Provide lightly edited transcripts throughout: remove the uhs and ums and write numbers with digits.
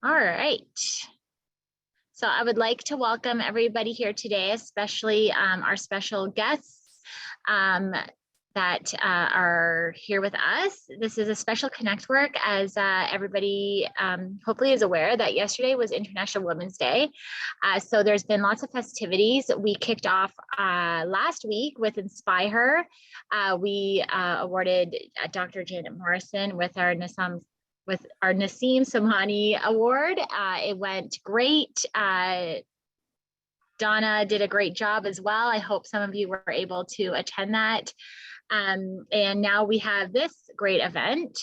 All right. So I would like to welcome everybody here today, especially our special guests that are here with us. This is a special Connectwork, as everybody hopefully is aware that yesterday was International Women's Day. So there's been lots of festivities. We kicked off last week with Inspire. We awarded Dr. Janet Morrison with our Naseem Samani Award. It went great. Donna did a great job as well. I hope some of you were able to attend that. And now we have this great event.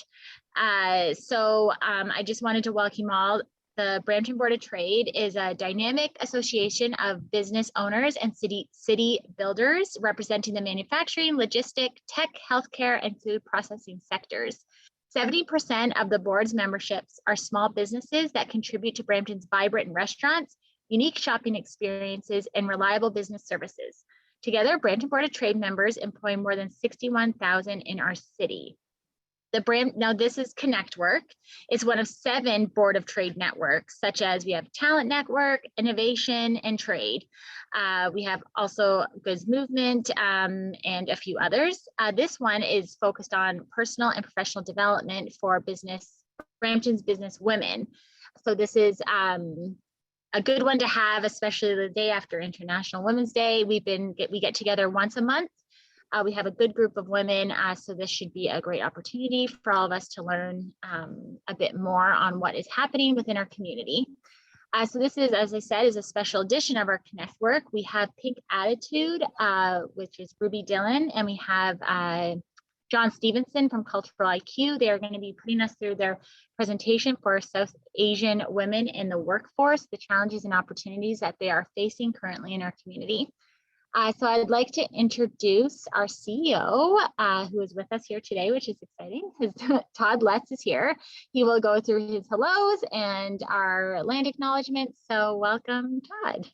So I just wanted to welcome all. The Brampton Board of Trade is a dynamic association of business owners and city builders representing the manufacturing, logistic, tech, healthcare, and food processing sectors. 70% of the board's memberships are small businesses that contribute to Brampton's vibrant restaurants, unique shopping experiences, and reliable business services. Together, Brampton Board of Trade members employ more than 61,000 in our city. Now this is Connectwork. It's one of 7 Board of Trade networks, such as we have Talent Network, Innovation, and Trade. We have also Goods Movement and a few others. This one is focused on personal and professional development for Brampton's business women. So this is a good one to have, especially the day after International Women's Day. We get together once a month. We have a good group of women, so this should be a great opportunity for all of us to learn a bit more on what is happening within our community. So this is, as I said, is a special edition of our Connectwork. We have Pink Attitude, which is Ruby Dillon, and we have John Stevenson from Cultural IQ. They are going to be putting us through their presentation for South Asian women in the workforce, the challenges and opportunities that they are facing currently in our community. So I'd like to introduce our CEO, who is with us here today, which is exciting. Todd Letts is here. He will go through his hellos and our land acknowledgements. So welcome, Todd.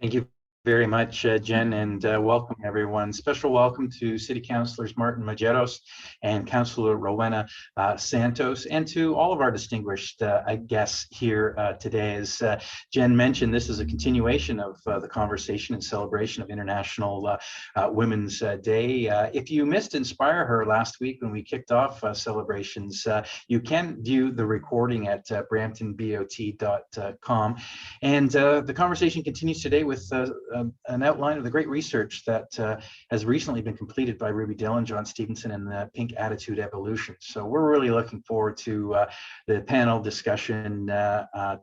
Thank you very much, Jen, and welcome everyone. Special welcome to City Councillors Martin Medeiros and Councillor Rowena Santos, and to all of our distinguished guests here today. As Jen mentioned, this is a continuation of the conversation and celebration of International Women's Day. If you missed Inspire Her last week when we kicked off celebrations, you can view the recording at bramptonbot.com. And the conversation continues today with an outline of the great research that has recently been completed by Ruby Dillon, John Stevenson, and the Pink Attitude Evolution. So we're really looking forward to the panel discussion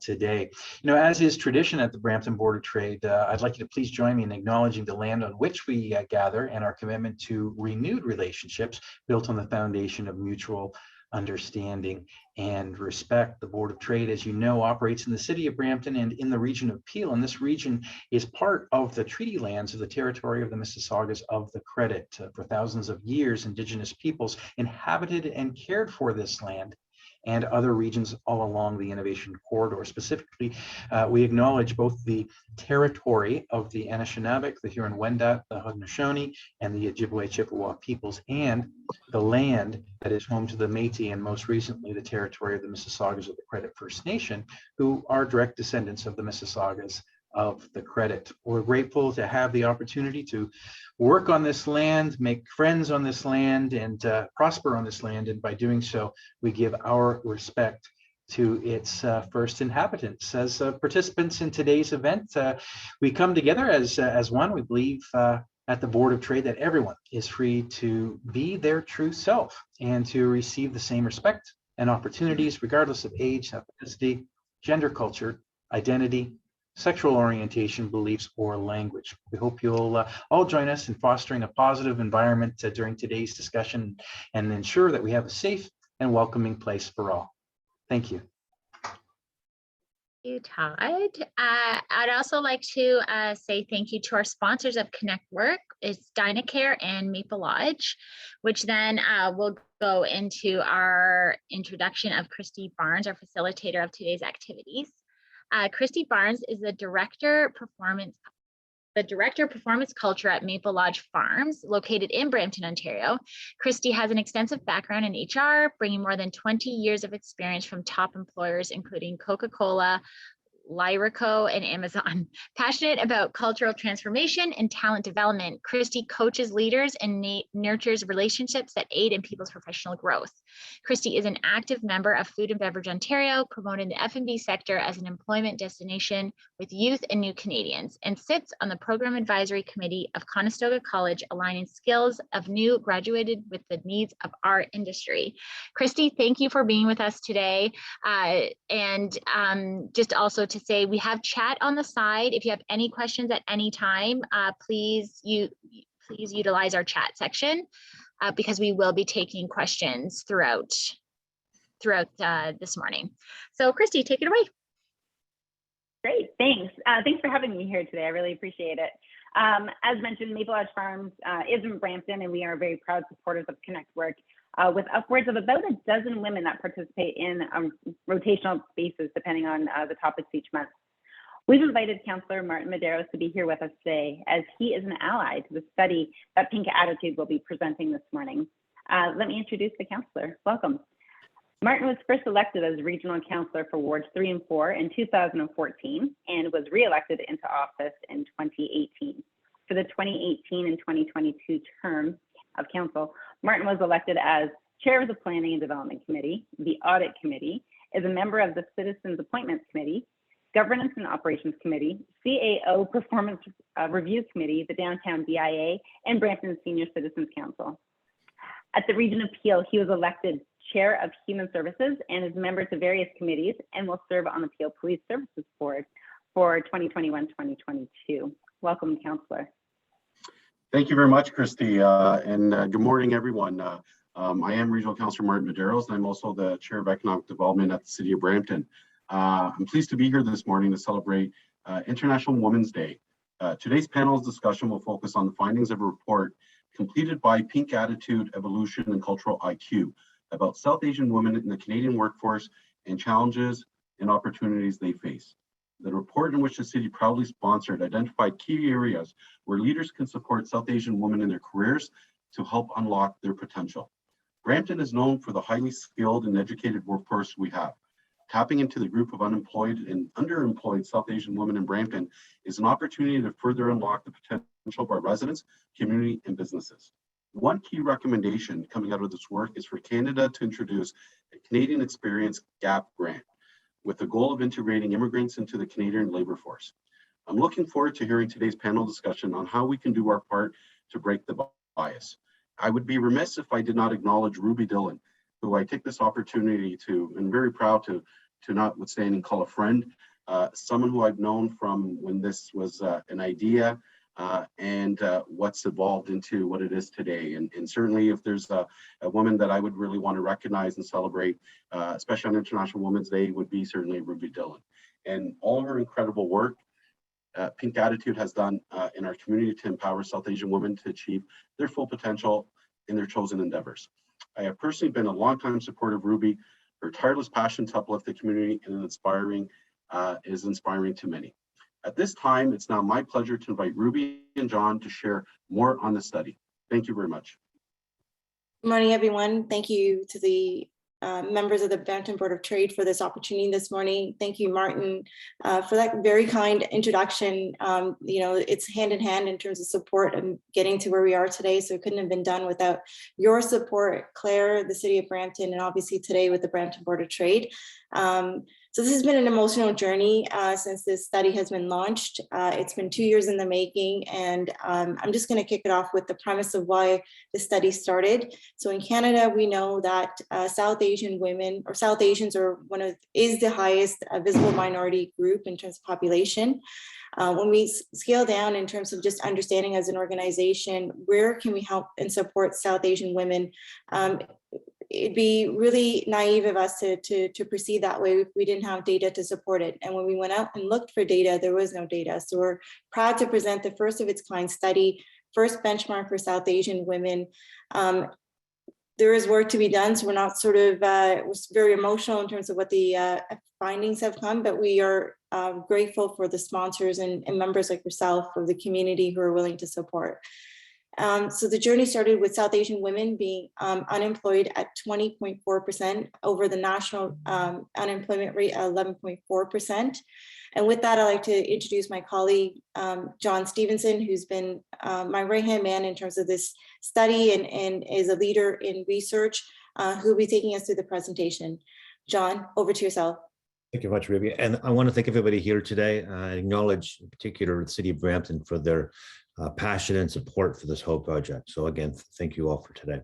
today. You know, as is tradition at the Brampton Board of Trade, I'd like you to please join me in acknowledging the land on which we gather and our commitment to renewed relationships built on the foundation of mutual understanding and respect. The Board of Trade, as you know, operates in the city of Brampton and in the region of Peel, and this region is part of the treaty lands of the territory of the Mississaugas of the Credit. For thousands of years, Indigenous peoples inhabited and cared for this land and other regions all along the Innovation Corridor. Specifically, we acknowledge both the territory of the Anishinaabe, the Huron-Wendat, the Haudenosaunee, and the Ojibwe-Chippewa peoples, and the land that is home to the Métis, and most recently the territory of the Mississaugas of the Credit First Nation, who are direct descendants of the Mississaugas of the Credit. We're grateful to have the opportunity to work on this land, make friends on this land, and prosper on this land. And by doing so, we give our respect to its first inhabitants. As participants in today's event, we come together as one. We believe at the Board of Trade that everyone is free to be their true self and to receive the same respect and opportunities regardless of age, ethnicity, gender, culture, identity, sexual orientation, beliefs, or language. We hope you'll all join us in fostering a positive environment during today's discussion and ensure that we have a safe and welcoming place for all. Thank you. Thank you, Todd. I'd also like to say thank you to our sponsors of Connectwork. It's Dynacare and Maple Lodge, which then will go into our introduction of Christy Barnes, our facilitator of today's activities. Christy Barnes is the Director, Performance the Director of Performance Culture at Maple Lodge Farms, located in Brampton, Ontario. Christy has an extensive background in HR, bringing more than 20 years of experience from top employers, including Coca-Cola, Lyrico, and Amazon. Passionate about cultural transformation and talent development, Christy coaches leaders and nurtures relationships that aid in people's professional growth. Christy is an active member of Food and Beverage Ontario, promoting the F&B sector as an employment destination with youth and new Canadians, and sits on the Program Advisory Committee of Conestoga College, aligning skills of new graduated with the needs of our industry. Christy, thank you for being with us today. Just also to say, we have chat on the side. If you have any questions at any time, please utilize our chat section because we will be taking questions throughout this morning. So Christy, take it away. Great, thanks. Thanks for having me here today. I really appreciate it. As mentioned, Maple Lodge Farms is in Brampton, and we are very proud supporters of Connectwork, with upwards of about a dozen women that participate in rotational basis, depending on the topics each month. We've invited Councillor Martin Medeiros to be here with us today, as he is an ally to the study that Pink Attitude will be presenting this morning. Let me introduce the councillor. Welcome. Martin was first elected as regional councillor for wards 3 and 4 in 2014 and was re-elected into office in 2018. For the 2018 and 2022 term of council, Martin was elected as chair of the Planning and Development Committee, the Audit Committee, is a member of the Citizens Appointments Committee, Governance and Operations Committee, CAO Performance Review Committee, the Downtown BIA, and Brampton Senior Citizens Council. At the Region of Peel, he was elected Chair of Human Services and is member to various committees and will serve on the Peel Police Services Board for 2021-2022. Welcome, Councillor. Thank you very much, Christy, good morning, everyone. I am Regional Councillor Martin Medeiros, and I'm also the Chair of Economic Development at the City of Brampton. I'm pleased to be here this morning to celebrate International Women's Day. Today's panel's discussion will focus on the findings of a report completed by Pink Attitude, Evolution, and Cultural IQ about South Asian women in the Canadian workforce and challenges and opportunities they face. The report, in which the city proudly sponsored, identified key areas where leaders can support South Asian women in their careers to help unlock their potential. Brampton is known for the highly skilled and educated workforce we have. Tapping into the group of unemployed and underemployed South Asian women in Brampton is an opportunity to further unlock the potential of our residents, community, and businesses. One key recommendation coming out of this work is for Canada to introduce a Canadian Experience Gap Grant, with the goal of integrating immigrants into the Canadian labor force. I'm looking forward to hearing today's panel discussion on how we can do our part to break the bias. I would be remiss if I did not acknowledge Ruby Dillon, who I take this opportunity to, and very proud to notwithstanding call a friend, someone who I've known from when this was an idea and what's evolved into what it is today. And certainly if there's a woman that I would really want to recognize and celebrate, especially on International Women's Day, would be certainly Ruby Dillon. And all of her incredible work Pink Attitude has done in our community to empower South Asian women to achieve their full potential in their chosen endeavors. I have personally been a longtime supporter of Ruby. Her tireless passion to uplift the community and is inspiring to many. At this time, it's now my pleasure to invite Ruby and John to share more on the study. Thank you very much. Good morning, everyone. Thank you to the members of the Brampton Board of Trade for this opportunity this morning. Thank you, Martin, for that very kind introduction. It's hand in hand in terms of support and getting to where we are today. So it couldn't have been done without your support, Claire, the City of Brampton, and obviously today with the Brampton Board of Trade. So this has been an emotional journey since this study has been launched. It's been 2 years in the making, and I'm just going to kick it off with the premise of why the study started. So in Canada, we know that South Asian women, or South Asians, is the highest visible minority group in terms of population. When we scale down in terms of just understanding as an organization, where can we help and support South Asian women? It'd be really naive of us to proceed that way if we didn't have data to support it. And when we went out and looked for data, there was no data. So we're proud to present the first of its kind study, first benchmark for South Asian women. there is work to be done. So we're not sort of, it was very emotional in terms of what the findings have come, but we are grateful for the sponsors and members like yourself of the community who are willing to support. So the journey started with South Asian women being unemployed at 20.4% over the national unemployment rate at 11.4%. And with that, I'd like to introduce my colleague, John Stevenson, who's been my right-hand man in terms of this study and is a leader in research, who will be taking us through the presentation. John, over to yourself. Thank you very much, Ruby. And I want to thank everybody here today. I acknowledge in particular the City of Brampton for their passion and support for this whole project. So again, thank you all for today.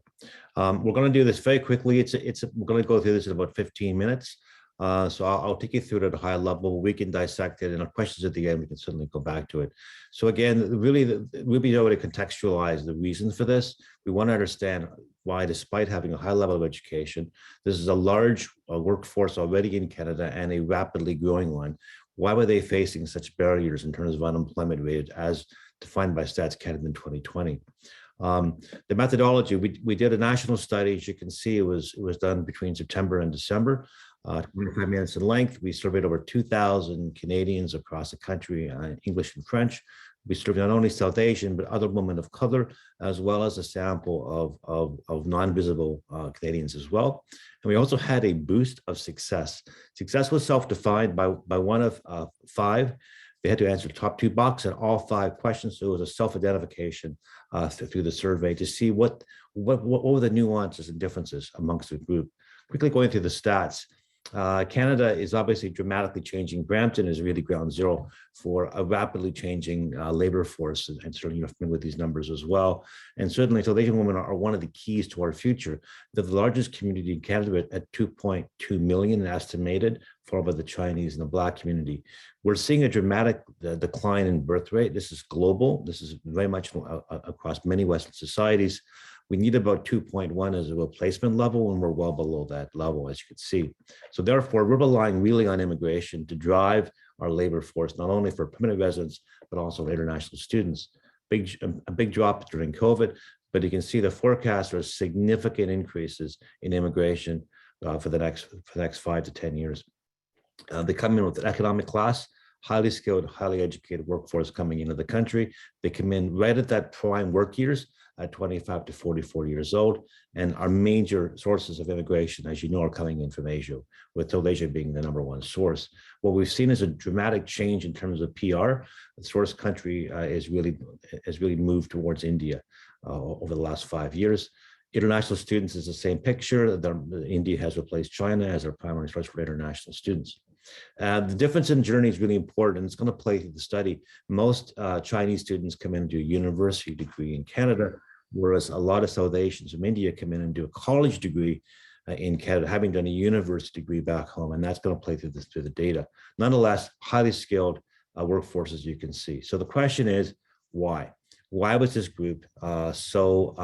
We're going to do this very quickly. We're going to go through this in about 15 minutes. So I'll take you through it at a high level. We can dissect it, and our questions at the end, we can certainly go back to it. So again, really, we'll be able to contextualize the reasons for this. We want to understand why, despite having a high level of education, this is a large workforce already in Canada and a rapidly growing one. Why were they facing such barriers in terms of unemployment rate as defined by Stats Canada in 2020? The methodology, we did a national study. As you can see, it was done between September and December. 25 minutes in length. We surveyed over 2,000 Canadians across the country, English and French. We surveyed not only South Asian, but other women of color, as well as a sample of non-visible Canadians as well. And we also had a boost of success. Success was self-defined by one of 5. They had to answer the top 2 boxes on all 5 questions. So it was a self-identification through the survey to see what were the nuances and differences amongst the group. Quickly going through the stats. Canada is obviously dramatically changing. Brampton is really ground zero for a rapidly changing labor force, and certainly you're familiar with these numbers as well. And certainly South Asian women are one of the keys to our future. They're the largest community in Canada at 2.2 million estimated, followed by the Chinese and the Black community. We're seeing a dramatic decline in birth rate. This is global. This is very much across many Western societies. We need about 2.1 as a replacement level, and we're well below that level, as you can see. So therefore, we're relying really on immigration to drive our labor force, not only for permanent residents, but also international students. A big drop during COVID, but you can see the forecast are significant increases in immigration for the next 5 to 10 years. They come in with an economic class, highly skilled, highly educated workforce coming into the country. They come in right at that prime work years, at 25 to 44 years old. And our major sources of immigration, as you know, are coming in from Asia, with South Asia being the #1 source. What we've seen is a dramatic change in terms of PR. The source country has really moved towards India over the last 5 years. International students is the same picture. India has replaced China as our primary source for international students. The difference in journey is really important, and it's going to play through the study. Most Chinese students come in and do a university degree in Canada, whereas a lot of South Asians from India come in and do a college degree in Canada, having done a university degree back home, and that's going to play through the data. Nonetheless, highly skilled workforce, as you can see. So the question is, why? Why was this group so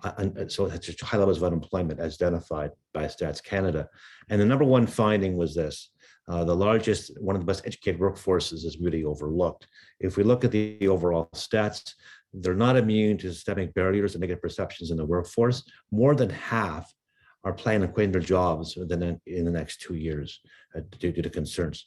at such high levels of unemployment as identified by Stats Canada? And the #1 finding was this. The largest, one of the best educated workforces is really overlooked. If we look at the overall stats, they're not immune to systemic barriers and negative perceptions in the workforce. More than half are planning on quitting their jobs in the next 2 years due to concerns.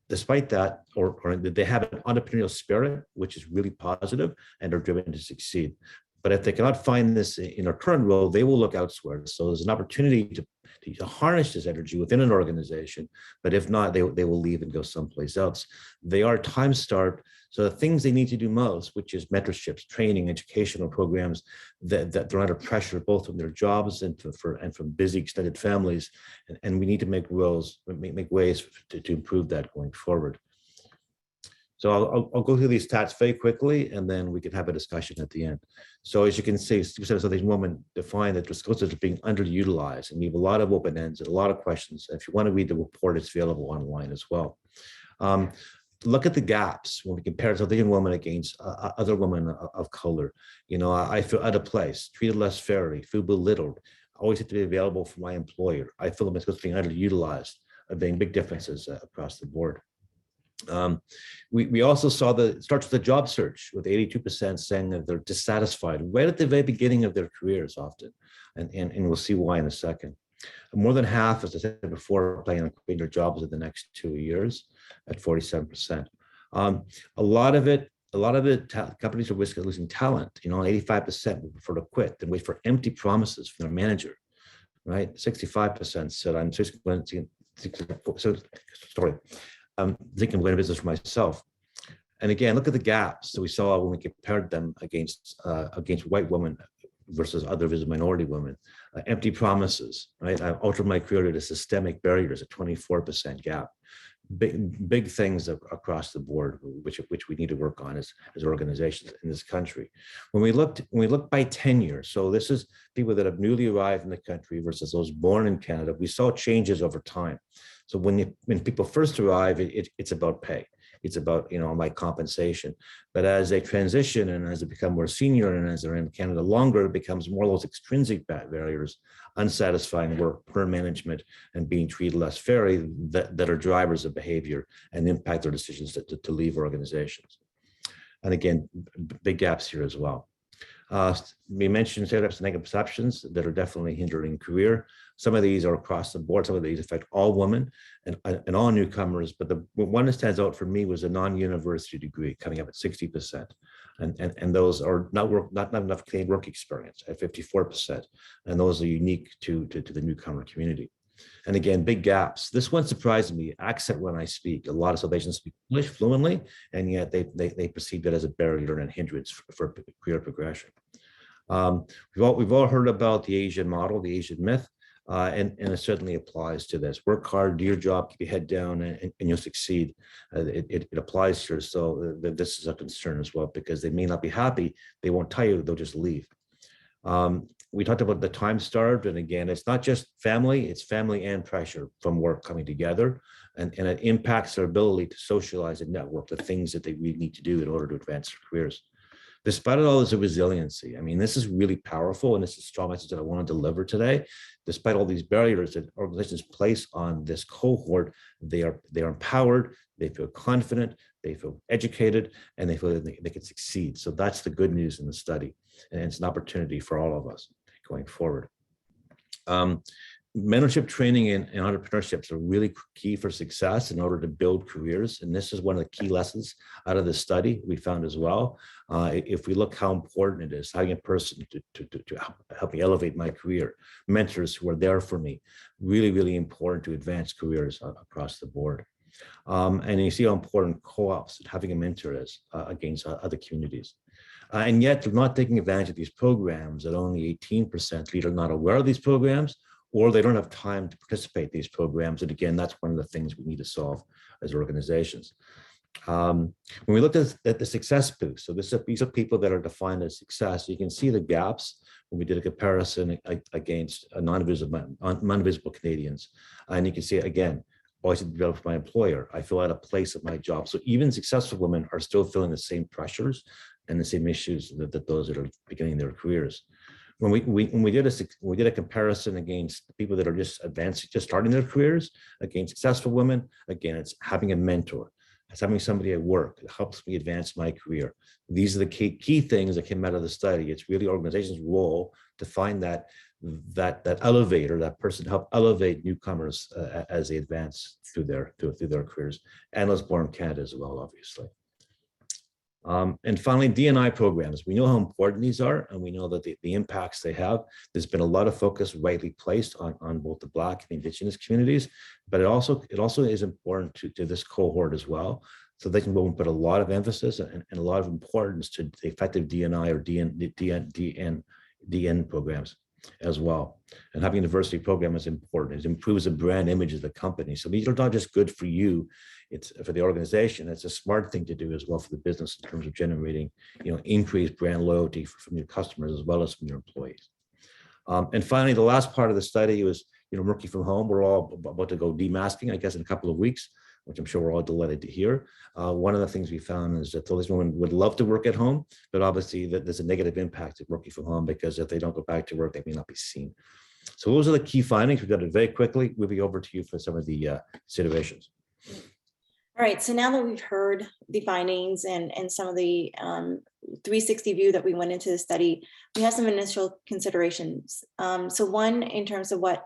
Despite that, or they have an entrepreneurial spirit, which is really positive, and are driven to succeed. But if they cannot find this in their current role, they will look elsewhere. So there's an opportunity to harness this energy within an organization. But if not, they will leave and go someplace else. They are time-starved. So the things they need to do most, which is mentorships, training, educational programs, that they're under pressure both from their jobs and from busy extended families. And we need to make ways to improve that going forward. So I'll go through these stats very quickly, and then we can have a discussion at the end. So as you can see, 60% of these women define that their skills are being underutilized, and we have a lot of open ends and a lot of questions. If you want to read the report, it's available online as well. Look at the gaps when we compare South Asian women against other women of color. You know, I feel out of place, treated less fairly, feel belittled, always have to be available for my employer. I feel my skills being underutilized, being big differences across the board. We also saw it starts with the job search, with 82% saying that they're dissatisfied right at the very beginning of their careers often. And we'll see why in a second. More than half, as I said before, plan on quitting their jobs in the next 2 years at 47%. A lot of it, companies are risking losing talent. 85% would prefer to quit than wait for empty promises from their manager, right? 65% said, I'm just going to, thinking I'm going to business for myself. And again, look at the gaps that we saw when we compared them against white women versus other visible minority women. Empty promises, right? I've altered my career to systemic barriers, a 24% gap. Big things across the board, which we need to work on as organizations in this country. When we look by tenure, so this is people that have newly arrived in the country versus those born in Canada, we saw changes over time. So when people first arrive, it's about pay. It's about, my compensation. But as they transition and as they become more senior and as they're in Canada longer, it becomes more of those extrinsic barriers, unsatisfying work, poor management, and being treated less fairly that are drivers of behavior and impact their decisions to leave organizations. And again, big gaps here as well. We mentioned stereotypes and negative perceptions that are definitely hindering career. Some of these are across the board. Some of these affect all women and all newcomers. But the one that stands out for me was a non-university degree coming up at 60%. And those are not enough Canadian work experience at 54%. And those are unique to the newcomer community. And again, big gaps. This one surprised me. Accent when I speak. A lot of South Asians speak English fluently, and yet they perceive it as a barrier and a hindrance for career progression. We've all heard about the Asian model, the Asian myth, and it certainly applies to this. Work hard, do your job, keep your head down, and you'll succeed. It applies here. So this is a concern as well, because they may not be happy. They won't tell you, they'll just leave. We talked about the time starved, and again, it's not just family, it's family and pressure from work coming together, and it impacts their ability to socialize and network, the things that they really need to do in order to advance their careers. Despite it all, there's a resiliency. I mean, this is really powerful, and this is a strong message that I want to deliver today. Despite all these barriers that organizations place on this cohort, they are empowered, they feel confident, they feel educated, and they feel that they can succeed. So that's the good news in the study, and it's an opportunity for all of us going forward. Mentorship training and entrepreneurships are really key for success in order to build careers. And this is one of the key lessons out of the study we found as well. If we look how important it is, having a person to help me elevate my career, mentors who are there for me, really, really important to advance careers across the board. And you see how important co-ops and having a mentor is against other communities. And yet they're not taking advantage of these programs, that only 18% either not aware of these programs or they don't have time to participate in these programs. And again, that's one of the things we need to solve as organizations. When we look at the success boost, so these are people that are defined as success. You can see the gaps when we did a comparison against non-visible Canadians. And you can see, again, always develop my employer. I feel out of place at my job. So even successful women are still feeling the same pressures and the same issues that those that are beginning their careers. When we did a comparison against people that are just advancing, just starting their careers, against successful women, again, it's having a mentor. It's having somebody at work that helps me advance my career. These are the key things that came out of the study. It's really organizations' role to find that elevator, that person to help elevate newcomers as they advance through their careers, and those born in Canada as well, obviously. And finally, Dni programs. We know how important these are, and we know that the impacts they have. There's been a lot of focus rightly placed on both the Black and Indigenous communities, but it also is important to this cohort as well. So they can go and put a lot of emphasis and a lot of importance to the effective DNI or DN programs as well. And having a diversity program is important. It improves the brand image of the company. So these are not just good for you, it's for the organization. It's a smart thing to do as well for the business in terms of generating, increased brand loyalty from your customers as well as from your employees. And finally, the last part of the study was, working from home. We're all about to go demasking, I guess, in a couple of weeks, which I'm sure we're all delighted to hear. One of the things we found is that those women would love to work at home, but obviously that there's a negative impact of working from home, because if they don't go back to work, they may not be seen. So those are the key findings. We've done it very quickly. We'll be over to you for some of the considerations. All right, so now that we've heard the findings and some of the 360 view that we went into the study, we have some initial considerations. So one, in terms of what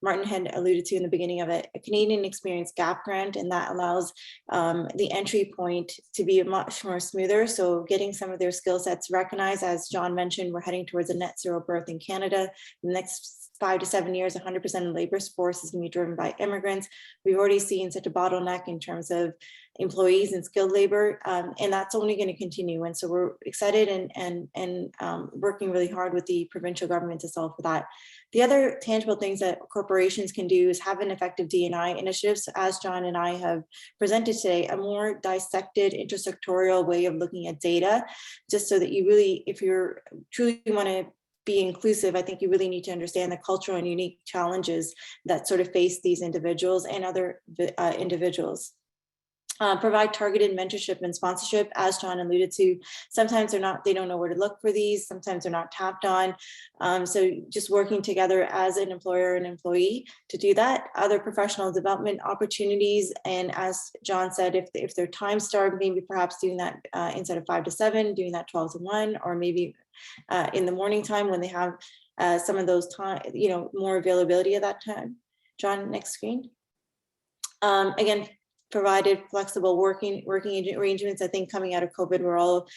Martin had alluded to in the beginning of it, a Canadian Experience Gap Grant, and that allows the entry point to be much more smoother. So getting some of their skill sets recognized. As John mentioned, we're heading towards a net zero birth in Canada. In the next 5 to 7 years, 100% of the labor force is going to be driven by immigrants. We've already seen such a bottleneck in terms of employees and skilled labor, and that's only going to continue. And so we're excited and working really hard with the provincial government to solve for that. The other tangible things that corporations can do is have an effective D&I initiatives, as John and I have presented today, a more dissected intersectorial way of looking at data, just so that you really, if you're truly want to be inclusive, I think you really need to understand the cultural and unique challenges that sort of face these individuals and other individuals. Provide targeted mentorship and sponsorship, as John alluded to. Sometimes they don't know where to look for these. Sometimes they're not tapped on. So just working together as an employer and employee to do that. Other professional development opportunities. And as John said, if they're time starved, maybe perhaps doing that instead of 5 to 7, doing that 12 to 1, or maybe in the morning time when they have some of those time, more availability at that time. John, next screen. Again, provided flexible working arrangements. I think coming out of COVID, we're all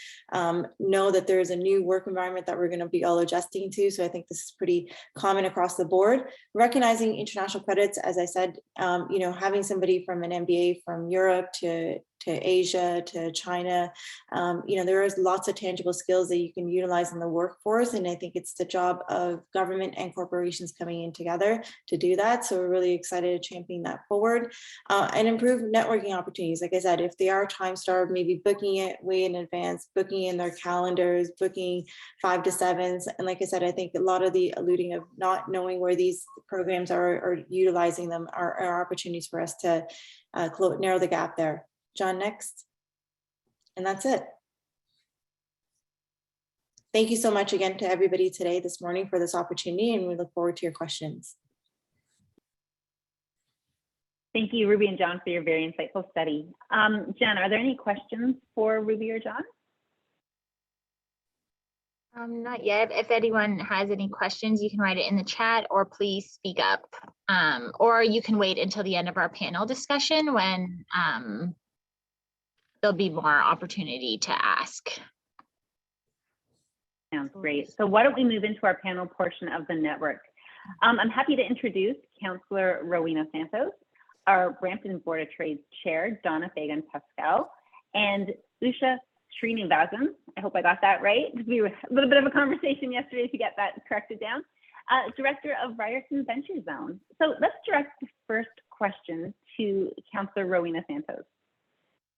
know that there's a new work environment that we're going to be all adjusting to. So I think this is pretty common across the board. Recognizing international credits, as I said, having somebody from an MBA from Europe to Asia to China, there is lots of tangible skills that you can utilize in the workforce. And I think it's the job of government and corporations coming in together to do that. So we're really excited to champion that forward and improve networking opportunities. Like I said, if they are time starved, maybe booking it way in advance, booking in their calendars, booking 5 to 7s. And like I said, I think a lot of the alluding of not knowing where these programs are or utilizing them are opportunities for us to narrow the gap there. John, next. And that's it. Thank you so much again to everybody today, this morning, for this opportunity, and we look forward to your questions. Thank you, Ruby and John, for your very insightful study. Jen, are there any questions for Ruby or John? Not yet. If anyone has any questions, you can write it in the chat or please speak up. Or you can wait until the end of our panel discussion when there'll be more opportunity to ask. Sounds great. So why don't we move into our panel portion of the network? I'm happy to introduce Councillor Rowena Santos, our Brampton Board of Trade Chair, Donna Fagon-Pascal, and Usha Srinivasan. I hope I got that right. We had a little bit of a conversation yesterday to get that corrected down. Director of Ryerson Venture Zone. So let's direct the first question to Councillor Rowena Santos.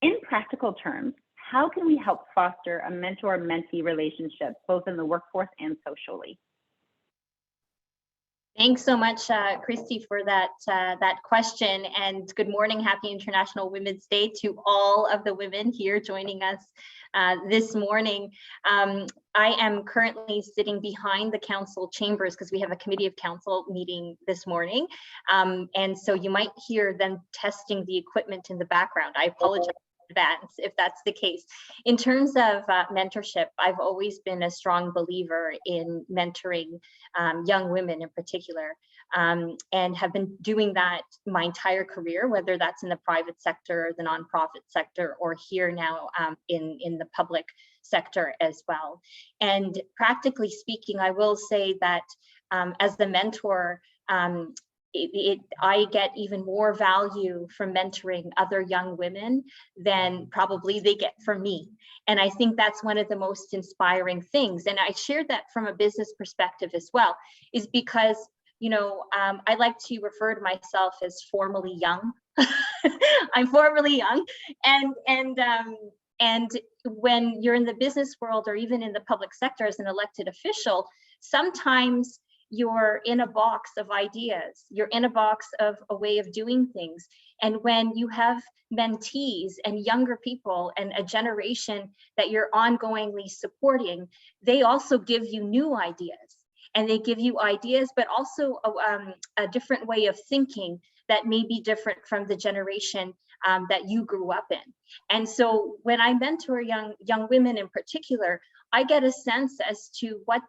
In practical terms, how can we help foster a mentor-mentee relationship, both in the workforce and socially? Thanks so much, Christy, for that question. And good morning, happy International Women's Day to all of the women here joining us this morning. I am currently sitting behind the council chambers because we have a committee of council meeting this morning. And so you might hear them testing the equipment in the background. I apologize in advance if that's the case. In terms of mentorship, I've always been a strong believer in mentoring young women in particular, and have been doing that my entire career, whether that's in the private sector, the nonprofit sector, or here now in the public sector as well. And practically speaking, I will say that as the mentor, I get even more value from mentoring other young women than probably they get from me. And I think that's one of the most inspiring things. And I shared that from a business perspective as well, is because, I like to refer to myself as formerly young. I'm formerly young. And when you're in the business world or even in the public sector as an elected official, sometimes you're in a box of ideas, you're in a box of a way of doing things. And when you have mentees and younger people and a generation that you're ongoingly supporting, they also give you new ideas. And they give you ideas, but also a different way of thinking that may be different from the generation that you grew up in. And so when I mentor young women in particular, I get a sense as to what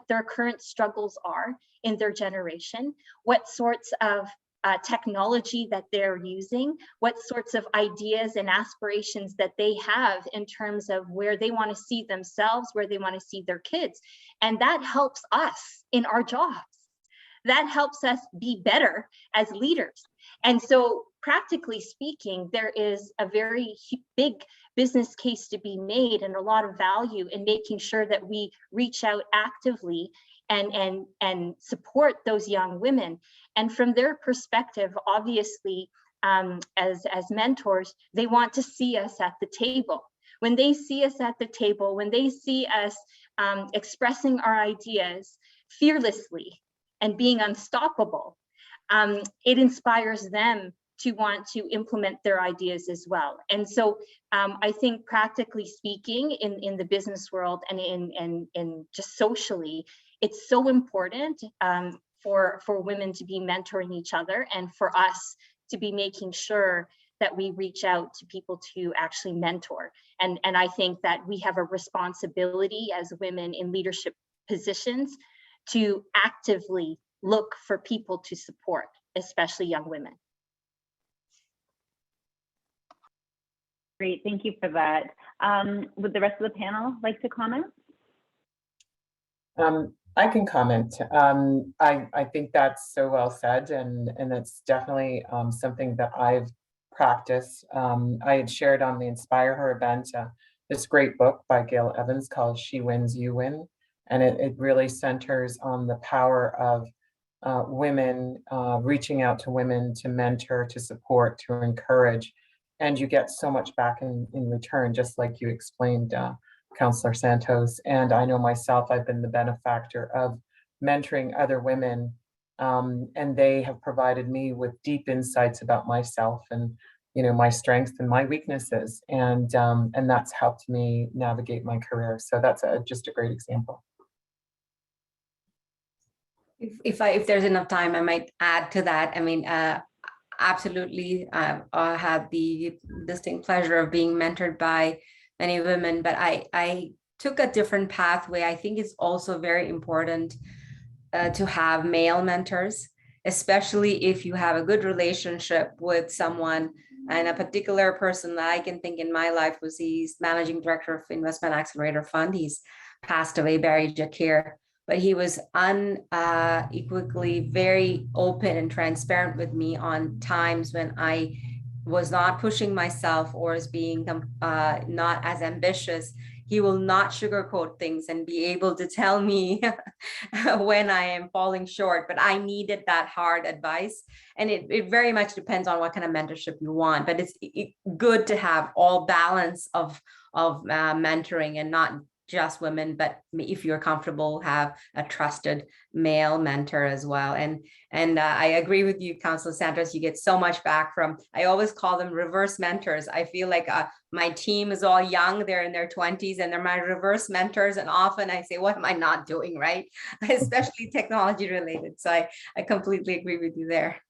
their current struggles are in their generation, what sorts of technology that they're using, what sorts of ideas and aspirations that they have in terms of where they want to see themselves, where they want to see their kids. And that helps us in our jobs. That helps us be better as leaders. And so practically speaking, there is a very big business case to be made and a lot of value in making sure that we reach out actively and support those young women. And from their perspective, obviously, as mentors, they want to see us at the table. When they see us at the table, when they see us expressing our ideas fearlessly and being unstoppable, it inspires them to want to implement their ideas as well. And so I think practically speaking in the business world and in just socially, it's so important for women to be mentoring each other and for us to be making sure that we reach out to people to actually mentor. And I think that we have a responsibility as women in leadership positions to actively look for people to support, especially young women. Great, thank you for that. Would the rest of the panel like to comment? I can comment. I think that's so well said, and it's definitely something that I've practiced. I had shared on the Inspire Her event this great book by Gail Evans called She Wins, You Win, and it really centers on the power of women reaching out to women to mentor, to support, to encourage, and you get so much back in return, just like you explained, Councillor Santos. And I know myself, I've been the benefactor of mentoring other women, and they have provided me with deep insights about myself and, you know, my strengths and my weaknesses, and that's helped me navigate my career. So that's just a great example. If there's enough time, I might add to that. I mean, absolutely, I had the distinct pleasure of being mentored by many women, but I took a different pathway. I think it's also very important to have male mentors, especially if you have a good relationship with someone. And a particular person that I can think in my life was the managing director of Investment Accelerator Fund. He's passed away, Barry Jakir. But he was unequivocally very open and transparent with me on times when I was not pushing myself or as being not as ambitious. He will not sugarcoat things and be able to tell me when I am falling short, but I needed that hard advice. And it very much depends on what kind of mentorship you want, but it's good to have all balance of mentoring and not just women, but if you're comfortable, have a trusted male mentor as well. And I agree with you, Councillor Santos, you get so much back from, I always call them reverse mentors. I feel like my team is all young, they're in their 20s and they're my reverse mentors. And often I say, what am I not doing right? Especially technology related. So I completely agree with you there.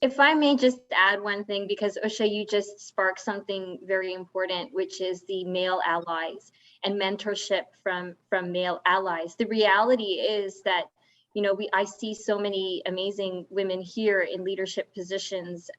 If I may just add one thing, because Usha, you just sparked something very important, which is the male allies and mentorship from male allies. The reality is that, you know, I see so many amazing women here in leadership positions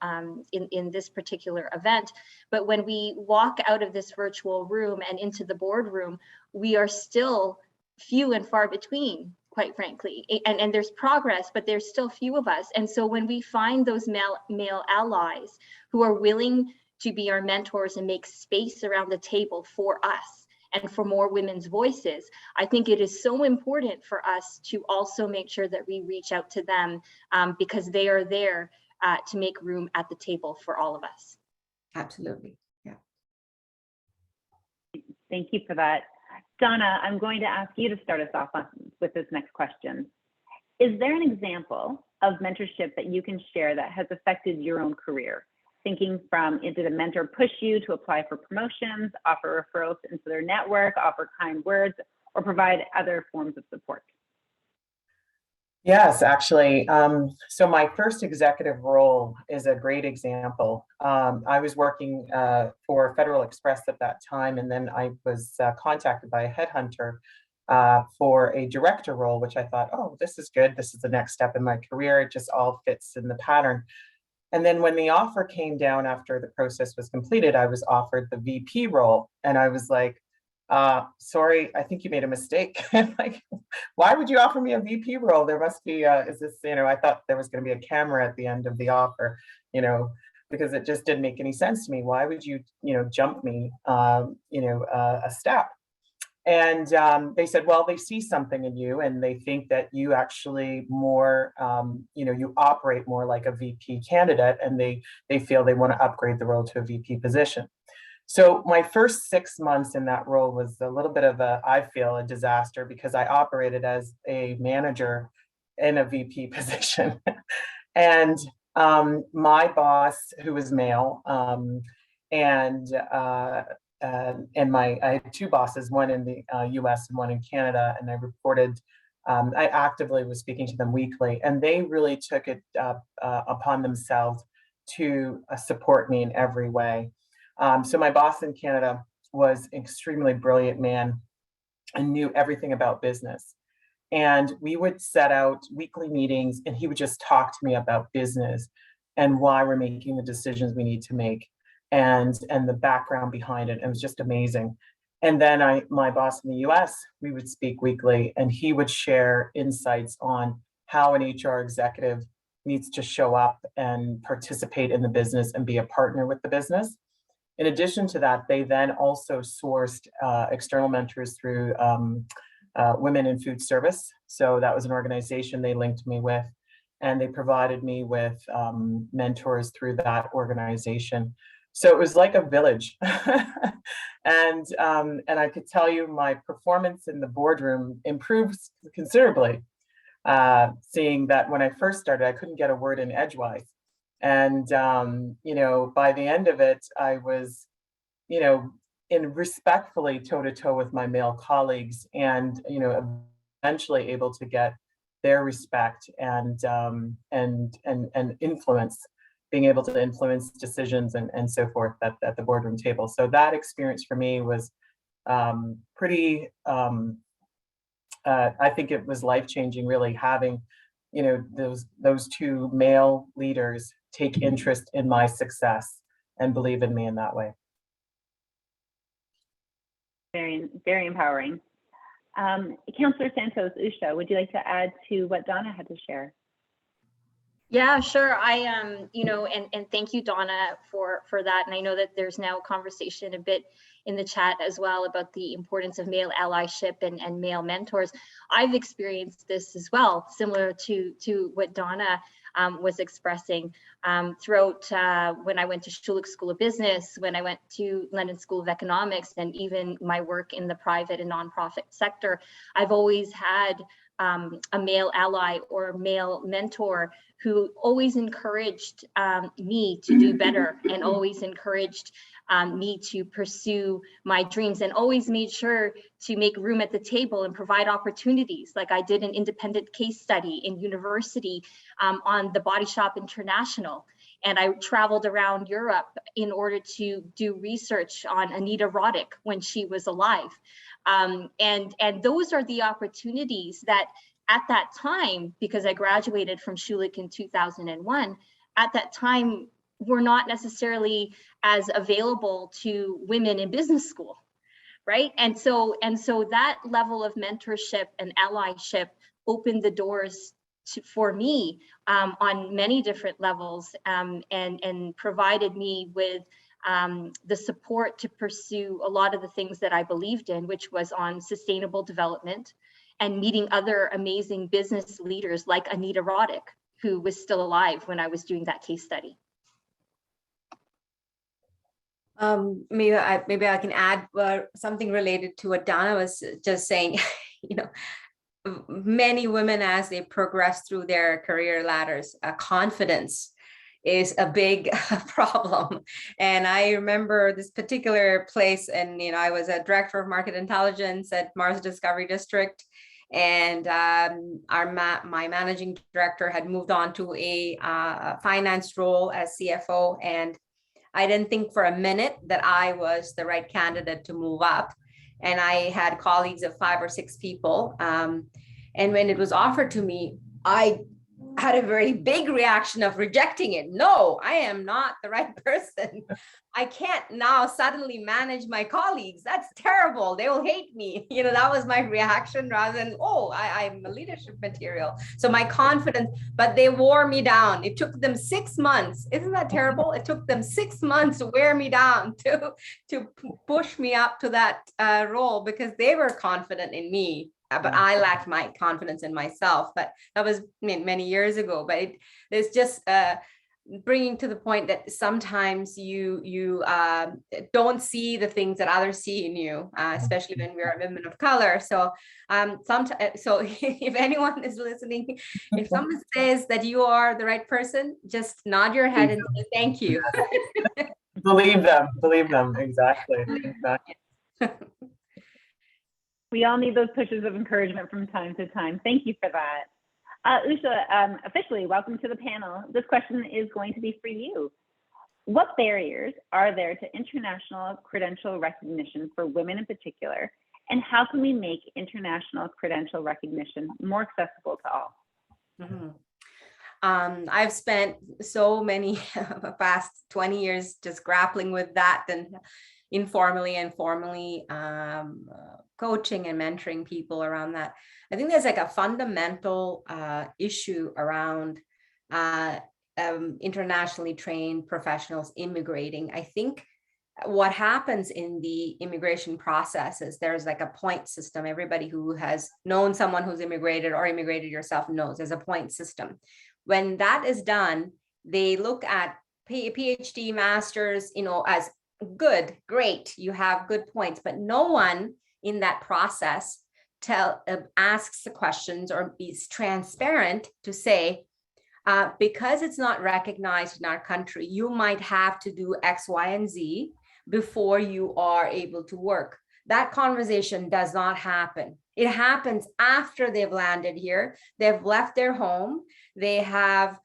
in this particular event, but when we walk out of this virtual room and into the boardroom, we are still few and far between, quite frankly, and there's progress, but there's still few of us. And so when we find those male allies who are willing to be our mentors and make space around the table for us and for more women's voices, I think it is so important for us to also make sure that we reach out to them because they are there to make room at the table for all of us. Absolutely, yeah. Thank you for that. Donna, I'm going to ask you to start us off with this next question. Is there an example of mentorship that you can share that has affected your own career? Thinking from, did a mentor push you to apply for promotions, offer referrals into their network, offer kind words, or provide other forms of support? Yes, actually. So my first executive role is a great example. I was working for Federal Express at that time, and then I was contacted by a headhunter for a director role, which I thought, oh, this is good. This is the next step in my career. It just all fits in the pattern. And then when the offer came down after the process was completed, I was offered the VP role. And I was like, sorry, I think you made a mistake. Like, why would you offer me a VP role? There must be, is this, I thought there was going to be a camera at the end of the offer, because it just didn't make any sense to me. Why would you, jump me, a step? And they said, well, they see something in you and they think that you actually more, you operate more like a VP candidate, and they feel they want to upgrade the role to a VP position. So my first 6 months in that role was a little bit of I feel, a disaster, because I operated as a manager in a VP position. And my boss, who was male, I had two bosses, one in the US and one in Canada, and I reported, I actively was speaking to them weekly, and they really took it upon themselves to support me in every way. So my boss in Canada was an extremely brilliant man and knew everything about business. And we would set out weekly meetings, and he would just talk to me about business and why we're making the decisions we need to make, and the background behind it. It was just amazing. And then my boss in the US, we would speak weekly, and he would share insights on how an HR executive needs to show up and participate in the business and be a partner with the business. In addition to that, they then also sourced external mentors through Women in Food Service. So that was an organization they linked me with, and they provided me with mentors through that organization. So it was like a village. And I could tell you my performance in the boardroom improved considerably, seeing that when I first started, I couldn't get a word in edgewise. And, by the end of it, I was, in respectfully toe-to-toe with my male colleagues, and, eventually able to get their respect and influence, being able to influence decisions and so forth at the boardroom table. So that experience for me was pretty, I think it was life-changing, really, having, those two male leaders take interest in my success and believe in me in that way. Very, very empowering. Councillor Santos, Usha, would you like to add to what Donna had to share? Yeah, sure. And thank you, Donna, for that. And I know that there's now conversation a bit in the chat as well about the importance of male allyship and male mentors. I've experienced this as well, similar to what Donna was expressing throughout when I went to Schulich School of Business, when I went to London School of Economics, and even my work in the private and nonprofit sector. I've always had a male ally or male mentor who always encouraged me to do better, and always encouraged me to pursue my dreams, and always made sure to make room at the table and provide opportunities. Like I did an independent case study in university on the Body Shop International. And I traveled around Europe in order to do research on Anita Roddick when she was alive. And those are the opportunities that at that time, because I graduated from Schulich in 2001, at that time were not necessarily as available to women in business school, right? And so that level of mentorship and allyship opened the doors for me on many different levels, and provided me with the support to pursue a lot of the things that I believed in, which was on sustainable development and meeting other amazing business leaders like Anita Roddick, who was still alive when I was doing that case study. Maybe I can add something related to what Donna was just saying. Many women, as they progress through their career ladders, confidence is a big problem. And I remember this particular place, and I was a director of market intelligence at Mars Discovery District, And my managing director had moved on to a finance role as CFO, and I didn't think for a minute that I was the right candidate to move up. And I had colleagues of 5 or 6 people. And when it was offered to me, I had a very big reaction of rejecting it. No, I am not the right person. I can't now suddenly manage my colleagues. That's terrible. They will hate me. You know, that was my reaction rather than, oh, I'm a leadership material. So my confidence, but they wore me down. It took them 6 months. Isn't that terrible? It took them 6 months to wear me down, to push me up to that role, because they were confident in me. But I lacked my confidence in myself. But that was many years ago. But it's just bringing to the point that sometimes you don't see the things that others see in you, especially when we're women of color. So so if anyone is listening, if someone says that you are the right person, just nod your head and say thank you. Believe them. Exactly. We all need those pushes of encouragement from time to time. Thank you for that. Usha, officially, welcome to the panel. This question is going to be for you. What barriers are there to international credential recognition for women in particular, and how can we make international credential recognition more accessible to all? Mm-hmm. I've spent so many past 20 years just grappling with that, and informally and formally coaching and mentoring people around that. I think there's like a fundamental issue around internationally trained professionals immigrating. I think what happens in the immigration process is there's like a point system. Everybody who has known someone who's immigrated or immigrated yourself knows there's a point system. When that is done, they look at PhD, masters, as good, great, you have good points, but no one in that process asks the questions or is transparent to say, because it's not recognized in our country, you might have to do X, Y, and Z before you are able to work. That conversation does not happen. It happens after they've landed here, they've left their home, they have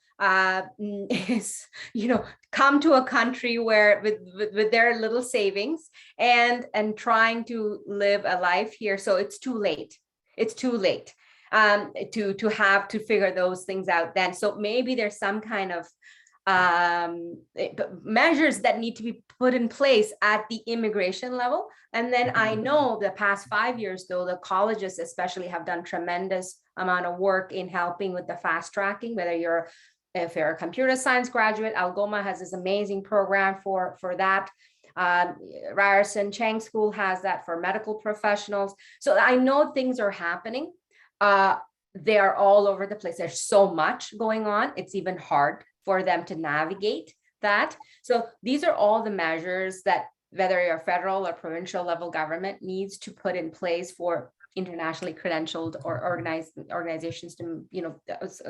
come to a country where with their little savings and trying to live a life here. So it's too late. It's too late to have to figure those things out then. So maybe there's some kind of measures that need to be put in place at the immigration level. And then I know the past 5 years, though, the colleges especially have done tremendous amount of work in helping with the fast tracking, whether if you're a computer science graduate, Algoma has this amazing program for that. Ryerson Chang School has that for medical professionals. So I know things are happening. They are all over the place. There's so much going on. It's even hard for them to navigate that. So these are all the measures that whether you're federal or provincial level government needs to put in place for internationally credentialed or organizations to,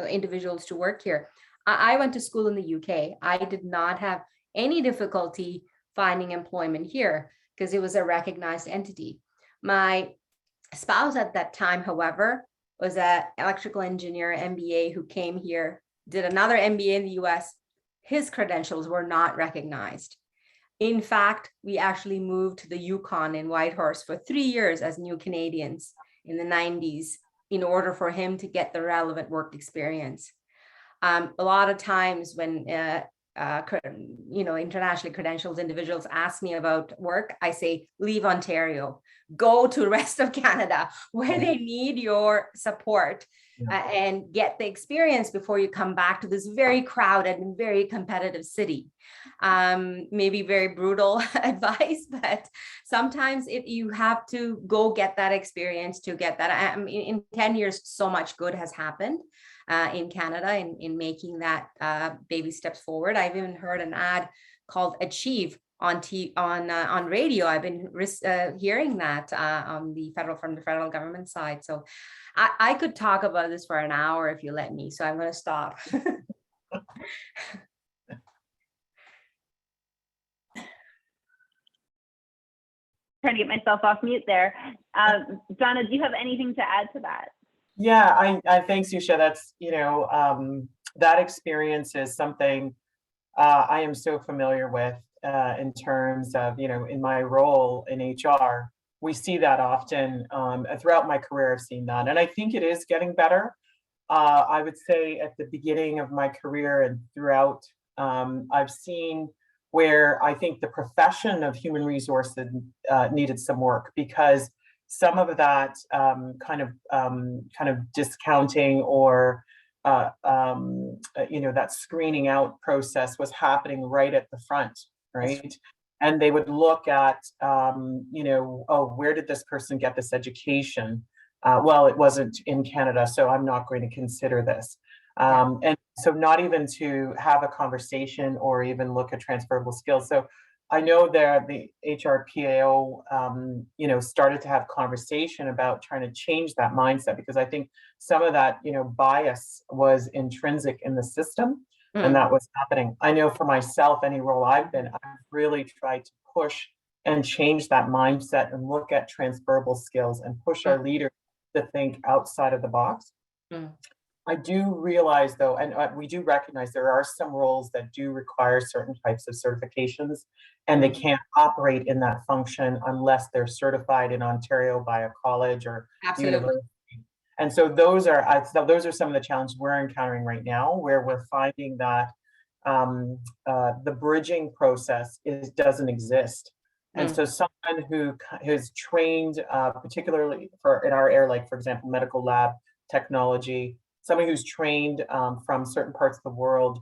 individuals to work here. I went to school in the UK. I did not have any difficulty finding employment here because it was a recognized entity. My spouse at that time, however, was an electrical engineer, MBA, who came here, did another MBA in the US. His credentials were not recognized. In fact, we actually moved to the Yukon in Whitehorse for 3 years as new Canadians in the 90s in order for him to get the relevant work experience. A lot of times when internationally credentialed individuals ask me about work, I say, leave Ontario, go to the rest of Canada where they need your support and get the experience before you come back to this very crowded and very competitive city. Maybe very brutal advice, but sometimes you have to go get that experience to get that. In 10 years, so much good has happened in Canada in making that baby steps forward. I've even heard an ad called Achieve on radio. I've been hearing that from the federal government side. So I could talk about this for an hour if you let me. So I'm going to stop. Trying to get myself off mute there. Donna, do you have anything to add to that? Yeah, I thanks, Usha. That's, that experience is something I am so familiar with in terms of, in my role in HR. We see that often. Throughout my career, I've seen that. And I think it is getting better. I would say at the beginning of my career and throughout, I've seen where I think the profession of human resources needed some work, because some of that kind of discounting or that screening out process was happening right at the front, right? And they would look at, oh, where did this person get this education? Well, it wasn't in Canada, so I'm not going to consider this. And so not even to have a conversation or even look at transferable skills. So I know that the HRPAO, started to have conversation about trying to change that mindset, because I think some of that, bias was intrinsic in the system, and that was happening. I know for myself, any role I've been, I've really tried to push and change that mindset and look at transferable skills and push our leaders to think outside of the box. I do realize though, and we do recognize there are some roles that do require certain types of certifications, and they can't operate in that function unless they're certified in Ontario by a college or university. And so those are some of the challenges we're encountering right now, where we're finding that the bridging process doesn't exist. And so someone who is trained, particularly in our area, like for example, medical lab technology, somebody who's trained from certain parts of the world